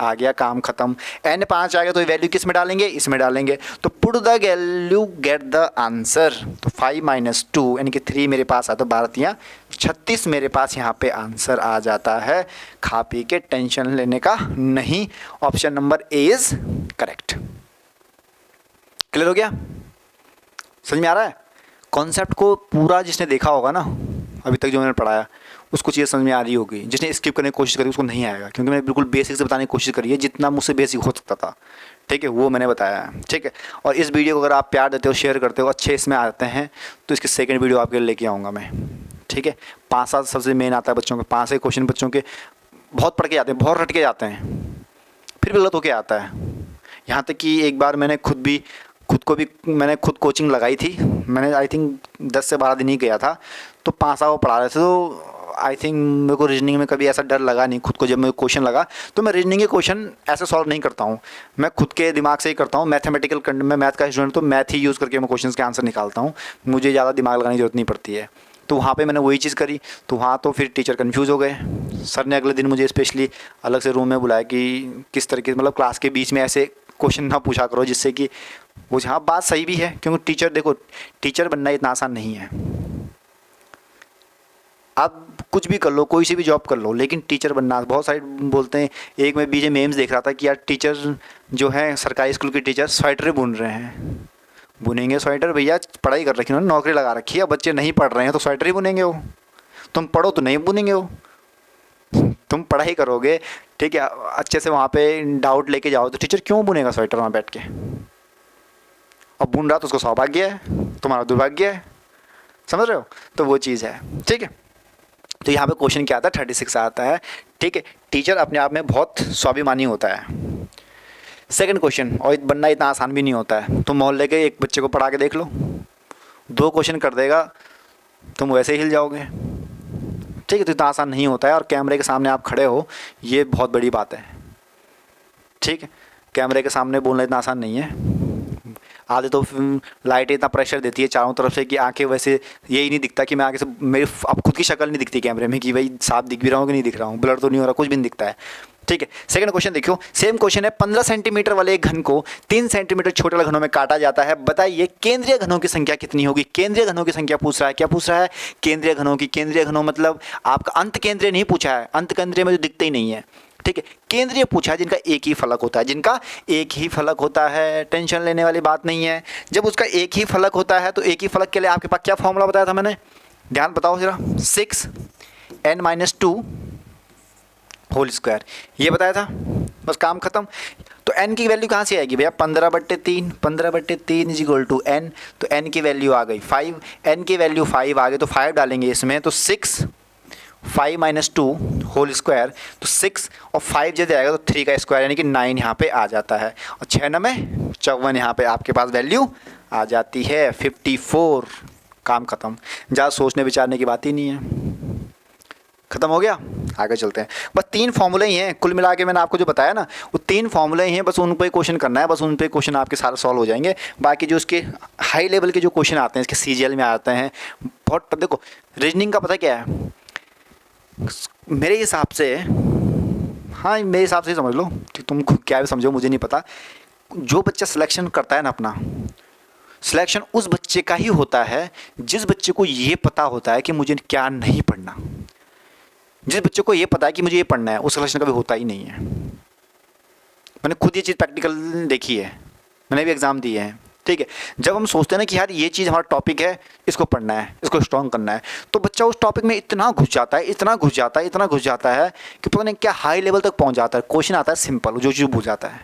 आ गया, काम खत्म। n 5 आ गया, तो ये वैल्यू किस में डालेंगे, इसमें डालेंगे। तो put the value get the answer. तो 5 - 2 यानी कि 3 मेरे पास आता है, 12 × 36 मेरे पास यहाँ पे आंसर आ जाता है। खा पी के टेंशन लेने का नहीं, option number A is correct. Clear हो गया, समझ में आ रहा है। कॉन्सेप्ट को पूरा जिसने देखा होगा ना अभी तक जो मैंने पढ़ाया, उसको चीज़ समझ में आ रही होगी। जिसने स्किप करने की कोशिश करी उसको नहीं आएगा, क्योंकि मैंने बिल्कुल बेसिक से बताने की कोशिश करी है, जितना मुझसे बेसिक हो सकता था। ठीक है, वो मैंने बताया है। ठीक है, और इस वीडियो को अगर आप प्यार देते हो, शेयर करते हो, अच्छे इसमें आते हैं, तो इसकी सेकंड वीडियो आपके लिए लेके आऊँगा मैं। ठीक है, 5-7 सबसे मेन आता है बच्चों के, 5 क्वेश्चन बच्चों के बहुत पढ़ के जाते हैं, बहुत रट के जाते हैं, फिर भी गलत होके आता है। यहाँ तक कि एक बार मैंने मैंने खुद कोचिंग लगाई थी। मैंने आई थिंक 10 से 12 दिन ही गया था, तो 5 वो पढ़ा रहे थे। तो आई थिंक मेरे को रीजनिंग में कभी ऐसा डर लगा नहीं खुद को। जब मैं क्वेश्चन लगा तो मैं रीजनिंग के क्वेश्चन ऐसे सॉल्व नहीं करता हूँ, मैं खुद के दिमाग से ही करता हूँ। मैथमेटिकल मैं मैथ का स्टूडेंट, तो मैथ ही यूज़ करके मैं क्वेश्चन के आंसर निकालता हूँ, मुझे ज़्यादा दिमाग लगाने की ज़रूरत नहीं पड़ती है। तो वहाँ पे मैंने वही चीज़ करी, तो वहाँ तो फिर टीचर कंफ्यूज हो गए। सर ने अगले दिन मुझे स्पेशली अलग से रूम में बुलाया कि किस तरीके, मतलब क्लास के बीच में ऐसे क्वेश्चन ना पूछा करो जिससे कि वो, हाँ बात सही भी है, क्योंकि टीचर देखो, टीचर बनना इतना आसान नहीं है। आप कुछ भी कर लो, कोई सी भी जॉब कर लो, लेकिन टीचर बनना, बहुत सारे बोलते हैं। एक मैं बीजे मेम्स देख रहा था कि यार टीचर जो है सरकारी स्कूल के टीचर स्वेटर बुन रहे हैं। बुनेंगे स्वेटर भैया, पढ़ाई कर रखी, उन्होंने नौकरी लगा रखी है, बच्चे नहीं पढ़ रहे हैं तो स्वेटर ही बुनेंगे वो। तुम पढ़ो तो नहीं बुनेंगे वो, तुम पढ़ाई करोगे। ठीक है, अच्छे से वहाँ पे डाउट लेके जाओ, तो टीचर क्यों बुनेगा स्वेटर वहाँ बैठ के। अब बुन रहा तो उसको सौभाग्य है, तुम्हारा दुर्भाग्य है, समझ रहे हो। तो वो चीज़ है। ठीक है, तो यहाँ पे क्वेश्चन क्या आता है, 36 आता है। ठीक है, टीचर अपने आप में बहुत स्वाभिमानी होता है। सेकंड क्वेश्चन, और बनना इतना आसान भी नहीं होता है। तुम मोहल्ले के एक बच्चे को पढ़ा के देख लो, 2 क्वेश्चन कर देगा, तुम वैसे ही हिल जाओगे। ठीक है, तो इतना आसान नहीं होता है, और कैमरे के सामने आप खड़े हो, ये बहुत बड़ी बात है। ठीक है, कैमरे के सामने बोलना इतना आसान नहीं है। आधे तो लाइट इतना प्रेशर देती है चारों तरफ से कि आंखें वैसे यही नहीं दिखता कि मैं आगे से, मेरी अब खुद की शक्ल नहीं दिखती कैमरे में कि भाई साफ दिख भी रहा हूँ कि नहीं दिख रहा हूँ, ब्लर तो नहीं हो रहा, कुछ भी नहीं दिखता है। ठीक है, सेकंड क्वेश्चन देखियो, सेम क्वेश्चन है। 15 सेंटीमीटर वाले एक घन को 3 सेंटीमीटर छोटे वाले घनों में काटा जाता है। बताइए केंद्रीय घनों की संख्या कितनी होगी। केंद्रीय घनों की संख्या पूछ रहा है। क्या पूछ रहा है, केंद्रीय घनों की। केंद्रीय घनों मतलब आपका अंत केंद्रीय नहीं पूछा है, अंत केंद्रीय में तो दिखते ही नहीं है। ठीक है, केंद्रीय पूछा है जिनका एक ही फलक होता है, जिनका एक ही फलक होता है। टेंशन लेने वाली बात नहीं है। जब उसका एक ही फलक होता है तो एक ही फलक के लिए आपके पास क्या फॉर्मूला बताया था मैंने, ध्यान बताओ जरा, 6n - 2 होल स्क्वायर, ये बताया था, बस काम खत्म। तो n की वैल्यू कहाँ से आएगी भैया, 15/3, 15/3 इज इक्वल टू n, तो n की वैल्यू आ गई 5, n की वैल्यू 5 आ गई, तो 5 डालेंगे इसमें, तो 6, 5 - 2 होल स्क्वायर, तो 6 और 5 जब आएगा तो 3 का स्क्वायर यानी कि 9 यहाँ पे आ जाता है, और 6 9 54 यहाँ पे आपके पास वैल्यू आ जाती है 54। काम खत्म, ज़्यादा सोचने विचारने की बात ही नहीं है, खत्म हो गया। आगे चलते हैं, बस 3 फॉर्मूले ही हैं कुल मिला के, मैंने आपको जो बताया ना वो 3 फॉर्मूले ही हैं, बस उन पे क्वेश्चन करना है, बस उन पे क्वेश्चन आपके सारे सॉल्व हो जाएंगे। बाकी जो उसके हाई लेवल के जो क्वेश्चन आते हैं, इसके सीजीएल में आते हैं बहुत, देखो रीजनिंग का पता क्या है मेरे हिसाब से, हाँ मेरे हिसाब से ही समझ लो कि तुम क्या भी समझो मुझे नहीं पता, जो बच्चा सिलेक्शन करता है ना अपना, सिलेक्शन उस बच्चे का ही होता है जिस बच्चे को ये पता होता है कि मुझे क्या नहीं पढ़ना। जिस बच्चे को ये पता है कि मुझे ये पढ़ना है, उस सिलेक्शन कभी होता ही नहीं है। मैंने खुद ये चीज़ प्रैक्टिकल देखी है, मैंने भी एग्ज़ाम दिए हैं, ठीक है। जब हम सोचते हैं ना कि यार ये चीज़ हमारा टॉपिक है, इसको पढ़ना है, इसको स्ट्रॉन्ग करना है, तो बच्चा उस टॉपिक में इतना घुस जाता है, इतना घुस जाता है, इतना घुस जाता है कि पता नहीं क्या हाई लेवल तक पहुंच जाता है। क्वेश्चन आता है सिंपल, जो चीज़ भूल जाता है,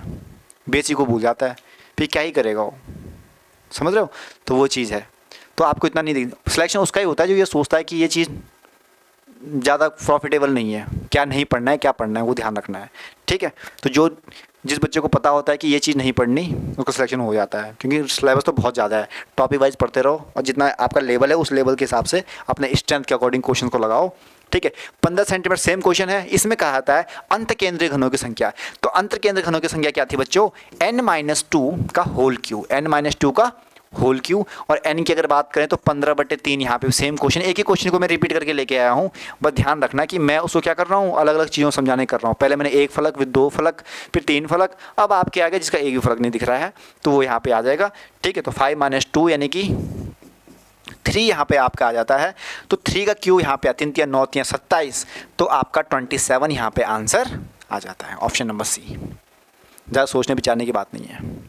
बेसिक को भूल जाता है, फिर क्या ही करेगा वो, समझ रहे हो। तो वो चीज़ है, तो आपको इतना नहीं सिलेक्शन उसका ही होता है जो ये सोचता है कि ये चीज़ ज़्यादा प्रॉफिटेबल नहीं है, क्या नहीं पढ़ना है, क्या पढ़ना है वो ध्यान रखना है, ठीक है। तो जो जिस बच्चे को पता होता है कि ये चीज़ नहीं पढ़नी, उसका सिलेक्शन हो जाता है, क्योंकि सिलेबस तो बहुत ज़्यादा है, टॉपिक वाइज पढ़ते रहो, और जितना आपका लेवल है उस लेवल के हिसाब से अपने स्ट्रेंथ के अकॉर्डिंग क्वेश्चन को लगाओ, ठीक है। 15 सेंटीमीटर सेम क्वेश्चन है, इसमें कहा जाता है अंत केंद्रीय घनों की संख्या। तो अंत केंद्रीय घनों की संख्या क्या थी बच्चों, n-2 का होल क्यू, n-2 का होल क्यू, और n की अगर बात करें तो 15/3 यहाँ पे सेम क्वेश्चन, एक ही क्वेश्चन को मैं रिपीट करके लेके आया हूँ। बस ध्यान रखना कि मैं उसको क्या कर रहा हूँ, अलग अलग चीज़ों समझाने कर रहा हूँ। पहले मैंने 1 फलक, फिर 2 फलक, फिर 3 फलक, अब आपके आगे जिसका एक भी फलक नहीं दिख रहा है तो वो यहाँ पे आ जाएगा, ठीक है। तो 5 - 2 यानी कि 3 यहाँ पे आपका आ जाता है, तो 3 का क्यू यहाँ पे 3 × 9 = 27, तो आपका 27 यहाँ पे आंसर आ जाता है, ऑप्शन नंबर सी। ज़्यादा सोचने विचारने की बात नहीं है,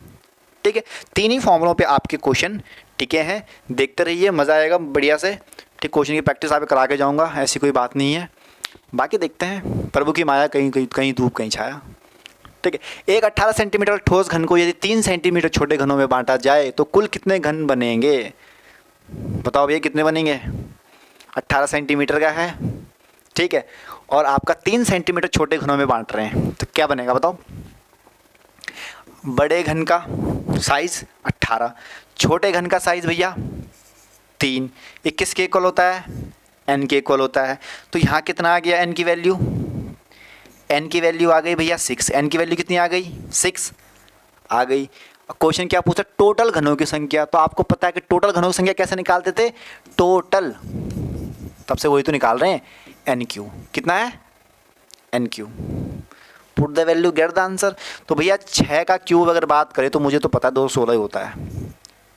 ठीक है। 3 ही फॉर्मूलों पे आपके क्वेश्चन टिके हैं, देखते रहिए, मज़ा आएगा बढ़िया से, ठीक। क्वेश्चन की प्रैक्टिस आप करा के जाऊँगा, ऐसी कोई बात नहीं है। बाकी देखते हैं, प्रभु की माया, कहीं कहीं कहीं धूप कहीं छाया, ठीक है। एक 18 सेंटीमीटर ठोस घन को यदि 3 सेंटीमीटर छोटे घनों में बांटा जाए तो कुल कितने घन बनेंगे, बताओ भैया कितने बनेंगे। 18 सेंटीमीटर का है, ठीक है, और आपका 3 सेंटीमीटर छोटे घनों में बांट रहे हैं, तो क्या बनेगा बताओ। बड़े घन का साइज़ 18, छोटे घन का साइज़ भैया 3, ये किसके इक्वल होता है, n के इक्वल होता है। तो यहाँ कितना आ गया n की वैल्यू, n की वैल्यू आ गई भैया 6, n की वैल्यू कितनी आ गई 6 आ गई। क्वेश्चन क्या पूछा, टोटल घनों की संख्या, तो आपको पता है कि टोटल घनों की संख्या कैसे निकालते थे, टोटल, तब से वही तो निकाल रहे हैं, NQ कितना है, NQ, put the value get the answer. तो भैया 6 का क्यूब अगर बात करें तो मुझे तो पता है 216 ही होता है,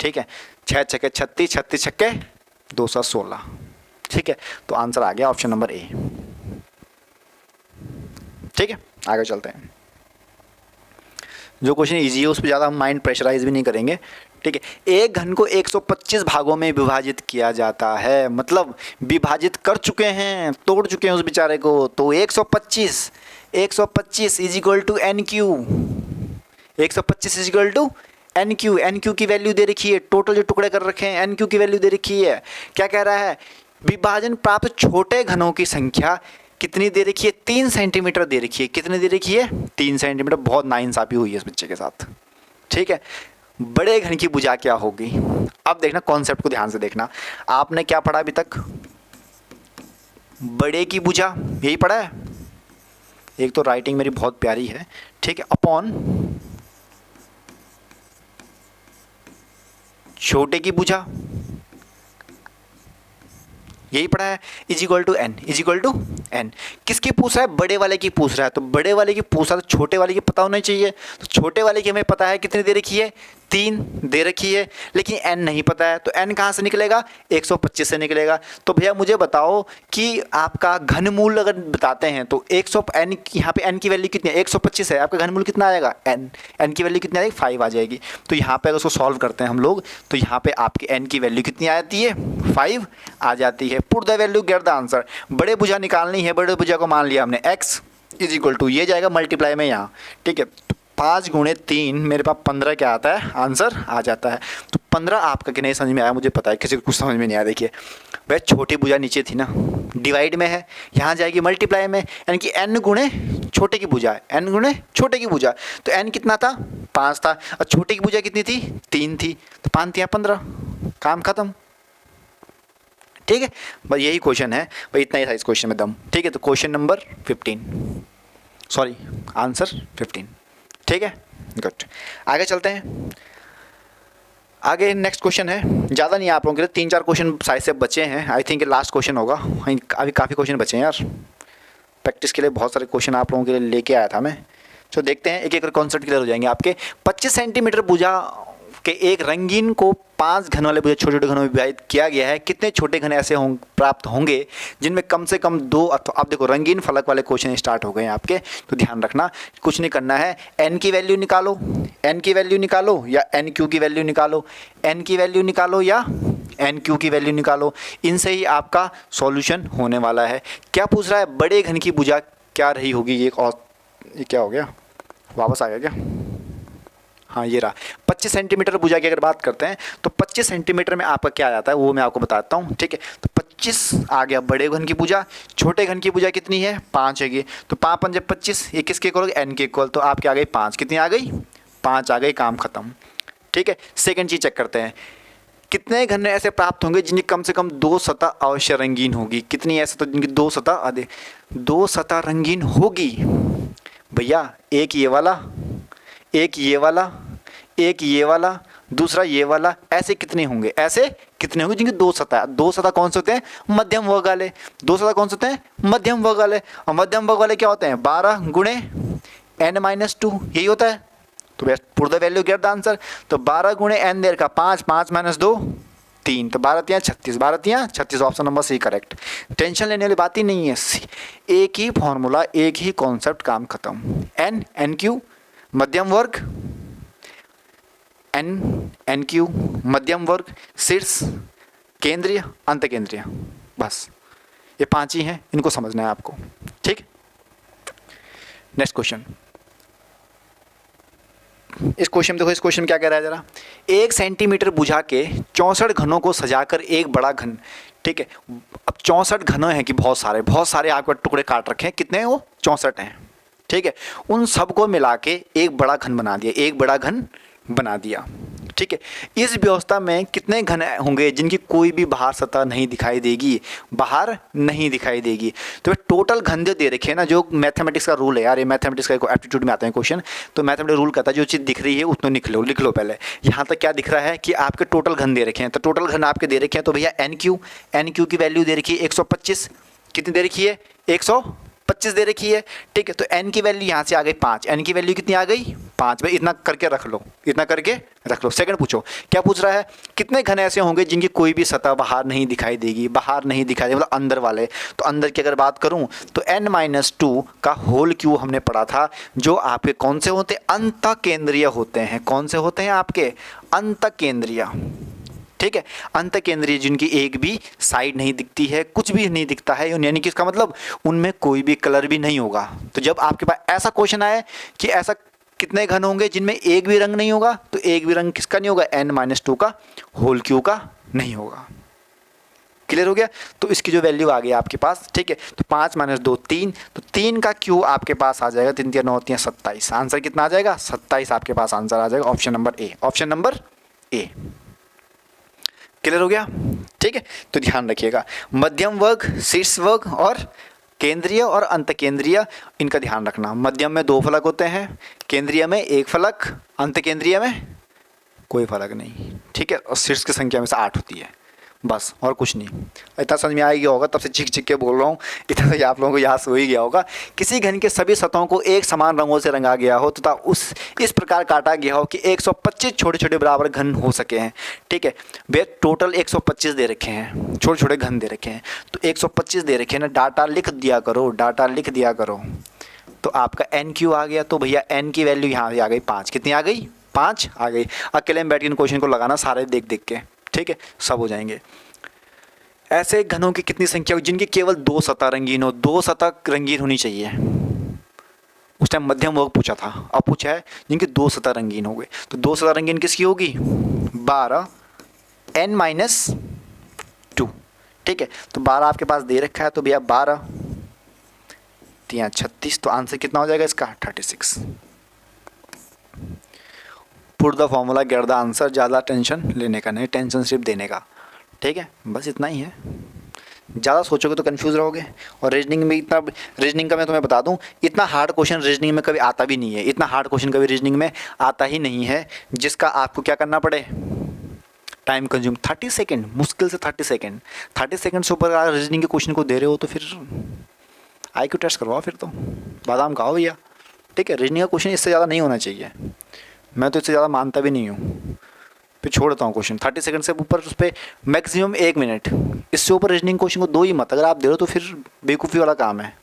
ठीक है। 6 छक्के 36, 36 छक्के 216, ठीक है। तो आंसर आ गया ऑप्शन नंबर ए, ठीक है। आगे चलते हैं, जो क्वेश्चन इजी है उस पर ज़्यादा हम माइंड प्रेशराइज भी नहीं करेंगे, ठीक है। एक घन को 125 भागों में विभाजित किया जाता है, मतलब विभाजित कर चुके हैं, तोड़ चुके हैं उस बेचारे को, तो 125 is equal to NQ, 125 is equal to NQ, NQ की वैल्यू दे रखी है, टोटल जो टुकड़े कर रखे हैं NQ की वैल्यू दे रखी है। क्या कह रहा है, विभाजन प्राप्त छोटे घनों की संख्या कितनी दे रखी है, 3 सेंटीमीटर दे रखी है, कितनी दे रखी है 3 सेंटीमीटर। बहुत नाइंसाफी हुई है इस बच्चे के साथ, ठीक है। बड़े घन की भुजा क्या होगी, अब देखना कॉन्सेप्ट को ध्यान से देखना। आपने क्या पढ़ा अभी तक, बड़े की भुजा यही पढ़ा है, एक तो राइटिंग मेरी बहुत प्यारी है, ठीक है, अपॉन छोटे की भुजा यही पढ़ा है, इज इक्वल टू n। किसकी पूछ रहा है, बड़े वाले की पूछ रहा है, तो बड़े वाले की पूछ रहा है तो छोटे वाले की पता होना चाहिए। तो छोटे वाले की हमें पता है कितनी दे रखी है, 3 दे रखी है, लेकिन n नहीं पता है, तो n कहाँ से निकलेगा, 125 से निकलेगा। तो भैया मुझे बताओ कि आपका घनमूल अगर बताते हैं तो 100 n, यहाँ पे n की वैल्यू कितनी है, 125 है, आपका घनमूल कितना आएगा, n की वैल्यू कितनी आएगी, 5 आ जाएगी। तो यहाँ पे अगर उसको सॉल्व करते हैं हम लोग, तो यहाँ पे आपकी n की वैल्यू कितनी आ जाती है, 5 आ जाती है। Put the value get the answer. बड़े भुजा निकालनी है, बड़े भुजा को मान लिया हमने x, इज इक्वल टू, ये जाएगा मल्टीप्लाई में यहाँ, ठीक है। तो 5 गुणे 3 मेरे पास 15 क्या आता है, आंसर आ जाता है। तो 15 आपका कि नहीं समझ में आया मुझे पता है, किसी को कुछ समझ में नहीं आया। देखिए वह छोटी भुजा नीचे थी ना, डिवाइड में है, यहाँ जाएगी मल्टीप्लाई में, यानी कि n गुणे छोटे की भुजा है, n गुणे छोटे की भुजा। तो n कितना था, 5 था, और छोटे की भुजा कितनी थी, 3 थी, तो 5 3 15, काम खत्म। ठीक है, बस यही क्वेश्चन है भाई, इतना ही था इस क्वेश्चन में दम। ठीक है, तो क्वेश्चन नंबर 15, सॉरी आंसर 15। ठीक है, गुड, आगे चलते हैं। आगे नेक्स्ट क्वेश्चन है, ज़्यादा नहीं आप लोगों के लिए, 3-4 क्वेश्चन शायद से बचे हैं, आई थिंक लास्ट क्वेश्चन होगा, अभी काफ़ी क्वेश्चन बचे हैं यार, प्रैक्टिस के लिए बहुत सारे क्वेश्चन आप लोगों के लिए लेके आया था मैं। तो देखते हैं, एक एक कॉन्सेप्ट क्लियर हो जाएंगे आपके। 25 सेंटीमीटर भुजा के एक रंगीन को 5 घन वाले भुजा छोटे छोटे घनों में विभाजित किया गया है, कितने छोटे घन ऐसे प्राप्त होंगे जिनमें कम से कम 2 अथवा, अब देखो रंगीन फलक वाले क्वेश्चन स्टार्ट हो गए हैं आपके, तो ध्यान रखना, कुछ नहीं करना है, n की वैल्यू निकालो, n की वैल्यू निकालो या NQ की वैल्यू निकालो, n की वैल्यू निकालो या NQ की वैल्यू निकालो, इनसे ही आपका सॉल्यूशन होने वाला है। क्या पूछ रहा है, बड़े घन की भुजा क्या रही होगी, ये क्या हो गया, वापस आ गया क्या, हाँ ये रहा। 25 सेंटीमीटर भुजा की अगर बात करते हैं तो 25 सेंटीमीटर में आपका क्या आ जाता है वो मैं आपको बताता हूँ। ठीक है, तो 25 आ गया बड़े घन की भुजा, छोटे घन की भुजा कितनी है, 5 है, तो 5 5 25, ये किसके इक्वल, n के इक्वल, तो आपके आ गई 5, कितनी आ गई, 5 आ गई, काम खत्म। ठीक है, सेकंड चीज चेक करते हैं, कितने घन ऐसे प्राप्त होंगे जिनकी कम से कम 2 सतह अवश्य रंगीन होगी, कितनी ऐसे तो जिनकी 2 सतह आधे 2 सतह रंगीन होगी भैया, एक ये वाला, एक ये वाला, एक ये वाला, दूसरा ये वाला, ऐसे कितने होंगे, ऐसे कितने होंगे जिनकी 2 सतह, 2 सतह कौन से होते हैं, मध्यम वर्ग वाले, 2 सतह कौन से होते हैं, मध्यम वर्ग वाले, और मध्यम वर्ग वाले क्या होते हैं, 12 गुणे n-2, यही होता है। तो best put the value get the answer, तो 12 गुणे n देर का 5, 5 - 2 3, तो 12 3 36, 12 3 36, option number C correct. Tension लेने वाली बात ही नहीं है, एक ही फॉर्मूला, एक ही कॉन्सेप्ट, काम खत्म। NQ मध्यम वर्ग, NQ मध्यम वर्ग, शीर्ष, केंद्रीय, अंत केंद्रीय, बस ये 5 ही हैं, इनको समझना है आपको। ठीक, नेक्स्ट क्वेश्चन, इस क्वेश्चन में देखो, इस क्वेश्चन में क्या कह रहा है जरा, 1 सेंटीमीटर भुजा के 64 घनों को सजाकर एक बड़ा घन, ठीक है, अब 64 घन हैं कि बहुत सारे आपके टुकड़े काट रखे हैं, कितने हैं वो, 64 हैं। ठीक है, उन सबको मिला के एक बड़ा घन बना दिया, एक बड़ा घन बना दिया। ठीक है, इस व्यवस्था में कितने घन होंगे जिनकी कोई भी बाहर सतह नहीं दिखाई देगी, बाहर नहीं दिखाई देगी। तो टोटल घन जो दे रखे हैं ना, जो मैथमेटिक्स का रूल है यार, ये मैथमेटिक्स का एप्टीट्यूड में आता है क्वेश्चन, तो मैथमेटिक्स रूल कहता है जो चीज़ दिख रही है उतना लिख लो पहले। यहाँ तक क्या दिख रहा है कि आपके टोटल घन दे रखे हैं, तो टोटल घन आपके दे रखे हैं, तो भैया NQ की वैल्यू दे रखी है 125, कितनी दे रखी है, 125 दे रखी है। ठीक है, तो n की वैल्यू यहाँ से आ गई 5, n की वैल्यू कितनी आ गई 5, भाई इतना करके रख लो, इतना करके रख लो। सेकंड पूछो, क्या पूछ रहा है, कितने घन ऐसे होंगे जिनकी कोई भी सतह बाहर नहीं दिखाई देगी, बाहर नहीं दिखाई देगी, मतलब अंदर वाले। तो अंदर की अगर बात करूं तो n-2 का होल क्यू हमने पढ़ा था, जो आपके कौन से होते हैं, अंत केंद्रीय होते हैं। कौन से होते हैं आपके, अंत केंद्रीय। ठीक है, अंत केंद्रीय जिनकी एक भी साइड नहीं दिखती है, कुछ भी नहीं दिखता है, यानी कि इसका मतलब उनमें कोई भी कलर भी नहीं होगा। तो जब आपके पास ऐसा क्वेश्चन आए कि ऐसा कितने घन होंगे जिनमें एक भी रंग नहीं होगा, तो एक भी रंग किसका नहीं होगा, n-2 का, होल क्यू का नहीं होगा। क्लियर हो गया, तो इसकी जो वैल्यू आ गई आपके पास। ठीक है, तो 5 - 2 3, तो 3 का क्यू आपके पास आ जाएगा, 3 3 9 3 27, आंसर कितना आ जाएगा, 27 आपके पास आंसर आ जाएगा, option number A, option number A. Clear हो गया, ठीक है, तो ध्यान रखिएगा, मध्यम वर्ग, शीर्ष वर्ग और केंद्रीय और अंत केंद्रीय, इनका ध्यान रखना। मध्यम में 2 फलक होते हैं, केंद्रीय में 1 फलक, अंत केंद्रीय में कोई फलक नहीं। ठीक है, और शीर्ष की संख्या में से 8 होती है, बस और कुछ नहीं। इतना समझ में आ गया होगा, तब से चिक के बोल रहा हूँ, इतना तो आप लोगों को याद हो ही गया होगा। किसी घन के सभी सतहों को एक समान रंगों से रंगा गया हो तथा इस प्रकार काटा गया हो कि 125 छोटे छोटे बराबर घन हो सके हैं। ठीक है, वे टोटल 125 दे रखे हैं, छोटे छोटे घन दे रखे हैं, तो 125 दे रखे हैं ना, डाटा लिख दिया करो, डाटा लिख दिया करो। तो आपका NQ आ गया, तो भैया n की वैल्यू यहाँ आ गई 5, कितनी आ गई, 5 आ गई। अकेले में बैठ के इन क्वेश्चन को लगाना सारे देख देख के, ठीक है, सब हो जाएंगे। ऐसे घनों की कितनी संख्या होगी जिनकी केवल 2 सतह रंगीन हो, 2 सतह रंगीन होनी चाहिए। टाइम मध्यम वर्ग पूछा था, अब पूछा है जिनकी दो सतह रंगीन हो गए। तो दो सतह रंगीन किसकी होगी? 12 n-2। ठीक है, तो 12 आपके पास दे रखा है, तो भैया 12 3 36, तो आंसर कितना हो जाएगा इसका? 36। Put the formula, get the answer. ज़्यादा टेंशन लेने का नहीं, टेंशन सिर्फ देने का। ठीक है, बस इतना ही है। ज़्यादा सोचोगे तो कंफ्यूज रहोगे। और रीजनिंग में इतना, रीजनिंग का मैं तुम्हें बता दूं, इतना हार्ड क्वेश्चन रीजनिंग में कभी आता भी नहीं है। इतना हार्ड क्वेश्चन कभी रीजनिंग में आता ही नहीं है जिसका आपको क्या करना पड़े, टाइम कंज्यूम। 30 सेकेंड, मुश्किल से 30 सेकेंड, 30 सेकेंड से ऊपर अगर रीजनिंग के क्वेश्चन को दे रहे हो तो फिर IQ टेस्ट करवाओ, फिर तो बादाम खाओ भैया। ठीक है, रीजनिंग का क्वेश्चन इससे ज़्यादा नहीं होना चाहिए, मैं तो इससे ज़्यादा मानता भी नहीं हूँ। फिर छोड़ देता हूँ क्वेश्चन। 30 सेकंड से ऊपर उस पर मैक्सिमम 1 मिनट, इससे ऊपर रीजनिंग क्वेश्चन को दो ही मत। अगर आप दे रहे हो तो फिर बेवकूफ़ी वाला काम है,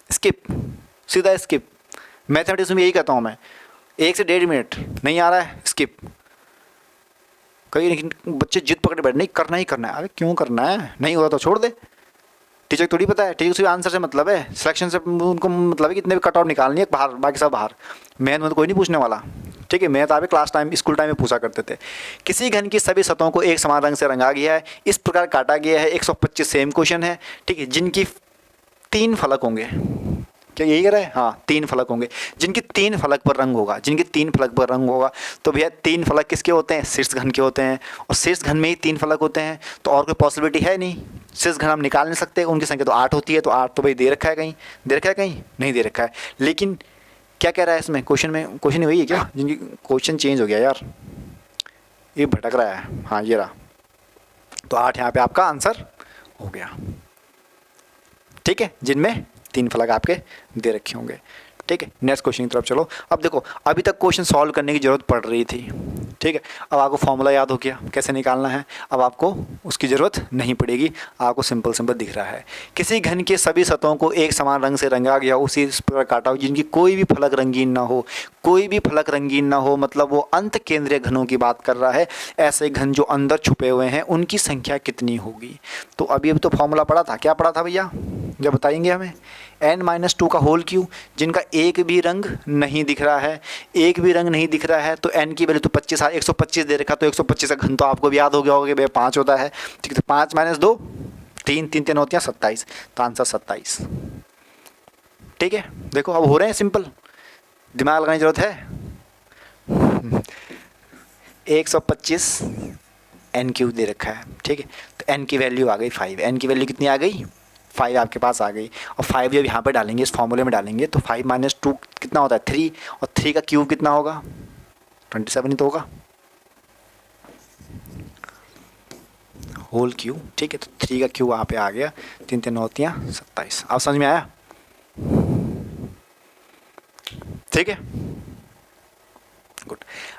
स्किप, सीधा स्किप। मैथमेटिक्स में यही कहता हूँ मैं, 1 से 1.5 मिनट नहीं आ रहा है, स्किप। कई लेकिन बच्चे जिद पकड़े बैठे, नहीं करना ही करना है। अरे क्यों करना है, नहीं होता तो छोड़ दे। टीचर थोड़ी पता है, टीचर सिर्फ आंसर से मतलब है, सिलेक्शन से उनको मतलब है कितने भी कट ऑफ निकालनी है बाहर, बाकी सब बाहर। मैथ में तो कोई नहीं पूछने वाला। ठीक है, मैथ आप क्लास टाइम, स्कूल टाइम में पूछा करते थे। किसी घन की सभी सतहों को एक समान रंग से रंगा गया है, इस प्रकार काटा गया है। 125 सेम क्वेश्चन है। ठीक है, जिनकी 3 फलक होंगे, क्या यही कह रहा है? हाँ, 3 फलक होंगे, जिनकी 3 फलक पर रंग होगा, जिनके 3 फलक पर रंग होगा। तो भैया 3 फलक किसके होते हैं? शीर्ष घन के होते हैं, और शीर्ष घन में ही 3 फलक होते हैं, तो और कोई पॉसिबिलिटी है नहीं। शीर्ष घन हम निकाल नहीं सकते, उनकी संख्या तो 8 होती है, तो 8 तो भाई दे रखा है, कहीं दे रखा है, कहीं नहीं दे रखा है। लेकिन क्या कह रहा है इसमें क्वेश्चन में? क्वेश्चन वही है क्या? जिनकी क्वेश्चन चेंज हो गया यार, ये भटक रहा है। हाँ ये रहा, तो 8 यहाँ पे आपका आंसर हो गया। ठीक है, जिनमें 3 फलक आपके दे रखे होंगे। ठीक है, नेक्स्ट क्वेश्चन की तरफ चलो। अब देखो, अभी तक क्वेश्चन सॉल्व करने की ज़रूरत पड़ रही थी। ठीक है, अब आपको फॉर्मूला याद हो गया कैसे निकालना है, अब आपको उसकी ज़रूरत नहीं पड़ेगी, आपको सिंपल सिंपल दिख रहा है। किसी घन के सभी सतहों को एक समान रंग से रंगा गया, उसी पर काटा हो, जिनकी कोई भी फलक रंगीन ना हो, कोई भी फलक रंगीन ना हो, मतलब वो अंत केंद्रीय घनों की बात कर रहा है। ऐसे घन जो अंदर छुपे हुए हैं, उनकी संख्या कितनी होगी? तो अभी तो फॉर्मूला पढ़ा था, क्या पढ़ा था भैया, जब बताएंगे हमें? n-2 का होल क्यू, जिनका एक भी रंग नहीं दिख रहा है, एक भी रंग नहीं दिख रहा है, तो n की वैल्यू तो 25, 125 दे रखा, तो 125 का घन तो आपको भी याद हो गया होगा कि भैया 5 होता है। ठीक है, तो 5 - 2 3, 3 3 होती हैं 27, तो आंसर 27। ठीक है, देखो अब हो रहे हैं सिंपल, दिमाग लगाने की जरूरत है। 125 n³ दे रखा है। ठीक है, तो n की वैल्यू आ गई 5, n की वैल्यू कितनी आ गई? 5 आपके पास आ गई। और 5 जब यहाँ पे डालेंगे, इस फॉर्मूले में डालेंगे, तो 5 - 2 कितना होता है? 3, और 3 का क्यूब कितना होगा? 27 ही तो होगा, होल क्यूब। ठीक है, तो 3 का क्यूब वहाँ पे आ गया, 3 3 होती हैं 27। अब समझ में आया? ठीक है, गुड,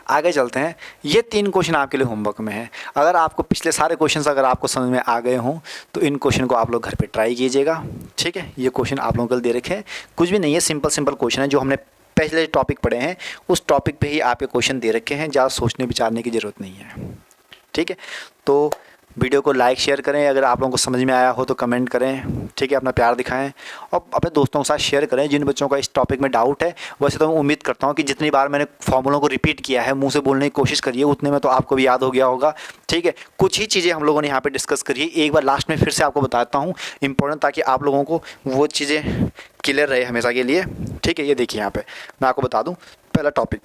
आगे चलते हैं। ये 3 क्वेश्चन आपके लिए होमवर्क में है। अगर आपको पिछले सारे क्वेश्चंस अगर आपको समझ में आ गए हों, तो इन क्वेश्चन को आप लोग घर पे ट्राई कीजिएगा। ठीक है, ये क्वेश्चन आप लोगों को दे रखे हैं, कुछ भी नहीं है, सिंपल सिंपल क्वेश्चन है जो हमने पहले टॉपिक पढ़े हैं, उस टॉपिक पे ही आपके क्वेश्चन दे रखे हैं, ज़्यादा सोचने विचारने की ज़रूरत नहीं है। ठीक है, तो वीडियो को लाइक शेयर करें, अगर आप लोगों को समझ में आया हो तो कमेंट करें। ठीक है, अपना प्यार दिखाएं, और अपने दोस्तों के साथ शेयर करें जिन बच्चों का इस टॉपिक में डाउट है। वैसे तो मैं उम्मीद करता हूं कि जितनी बार मैंने फॉर्मूलों को रिपीट किया है, मुंह से बोलने की कोशिश करिए, उतने में तो आपको भी याद हो गया होगा। ठीक है, कुछ ही चीज़ें हम लोगों ने यहाँ पर डिस्कस करिए, एक बार लास्ट में फिर से आपको बताता हूँ इंपॉर्टेंट, ताकि आप लोगों को वो चीज़ें क्लियर रहे हमेशा के लिए। ठीक है, ये देखिए यहाँ पर मैं आपको बता दूँ, पहला टॉपिक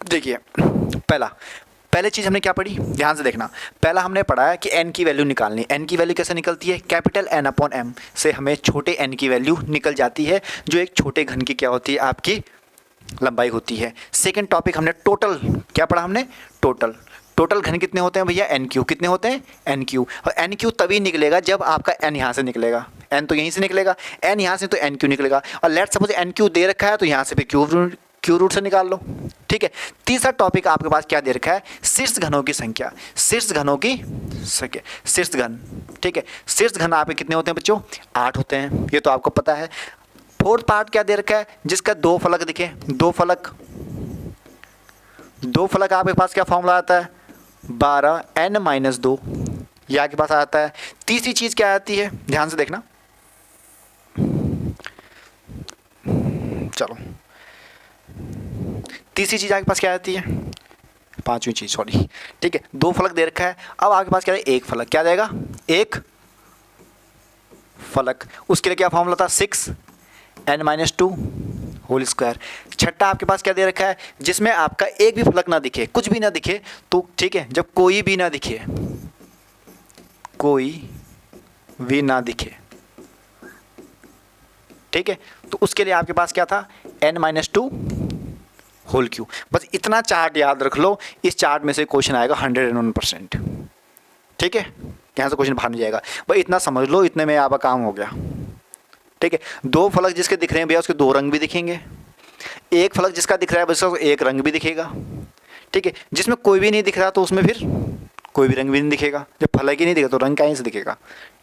देखिए, पहले चीज़ हमने क्या पढ़ी, ध्यान से देखना। पहला हमने पढ़ा है कि n की वैल्यू निकालनी। n की वैल्यू कैसे निकलती है? कैपिटल N/m से हमें छोटे n की वैल्यू निकल जाती है, जो एक छोटे घन की क्या होती है? आपकी लंबाई होती है। सेकंड टॉपिक हमने टोटल क्या पढ़ा? हमने टोटल घन कितने होते हैं भैया? n³ कितने होते हैं? n³। और n³ तभी निकलेगा जब आपका n यहाँ से निकलेगा, n तो यहीं से निकलेगा, n यहाँ से तो n³ निकलेगा। और लेट्स सपोज n³ दे रखा है, तो यहाँ से भी क्यू रूट से निकाल लो। ठीक है, तीसरा टॉपिक आपके पास क्या दे रखा है? शीर्ष घनों की संख्या, शीर्ष घनों की संख्या, शीर्ष घन। ठीक है, शीर्ष घन आपके कितने होते हैं बच्चों? 8 होते हैं, ये तो आपको पता है। फोर्थ पार्ट क्या दे रखा है? जिसका 2 फलक दिखे, 2 फलक आपके पास क्या फॉर्मूला आता है? 12 n - 2, ये आपके पास आता है। तीसरी चीज़ क्या आती है? ध्यान से देखना, चलो तीसरी चीज़ आपके पास क्या आती है, पांचवी चीज़ सॉरी, ठीक है। दो फलक दे रखा है, अब आपके पास क्या है, एक फलक, क्या जाएगा, एक फलक। उसके लिए क्या फॉर्मूला था, 6n-2 होल स्क्वायर। छठा आपके पास क्या दे रखा है, जिसमें आपका एक भी फलक ना दिखे, कुछ भी ना दिखे, तो ठीक है, जब कोई भी ना दिखे, कोई भी ना दिखे, ठीक है, तो उसके लिए आपके पास क्या था, n-2 होल क्यूब। बस इतना चार्ट याद रख लो, इस चार्ट में से क्वेश्चन आएगा 101%, ठीक है, यहाँ से क्वेश्चन बाहर नहीं जाएगा। भाई इतना समझ लो, इतने में आपका काम हो गया, ठीक है। दो फलक जिसके दिख रहे हैं भैया, उसके दो रंग भी दिखेंगे। एक फलक जिसका दिख रहा है बस एक रंग भी दिखेगा, ठीक है। जिसमें कोई भी नहीं दिख रहा तो उसमें फिर कोई भी रंग भी नहीं दिखेगा। जब फलक ही नहीं दिखेगा तो रंग कहीं से दिखेगा,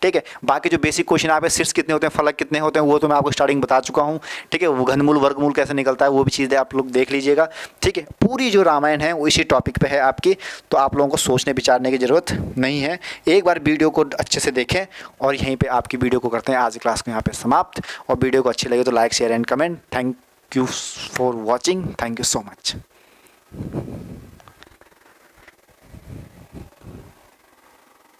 ठीक है। बाकी जो बेसिक क्वेश्चन आप शीर्ष कितने होते हैं, फलक कितने होते हैं, वो तो मैं आपको स्टार्टिंग बता चुका हूँ, ठीक है। वो घनमूल वर्गमूल कैसे निकलता है वो भी चीज़ें आप लोग देख लीजिएगा, ठीक है। पूरी जो रामायण है वो इसी टॉपिक पे है आपकी, तो आप लोगों को सोचने विचारने की ज़रूरत नहीं है। एक बार वीडियो को अच्छे से देखें और यहीं पर आपकी वीडियो को करते हैं आज क्लास को यहाँ पर समाप्त। और वीडियो को अच्छी लगे तो like share and comment. Thank you for watching, thank you so much.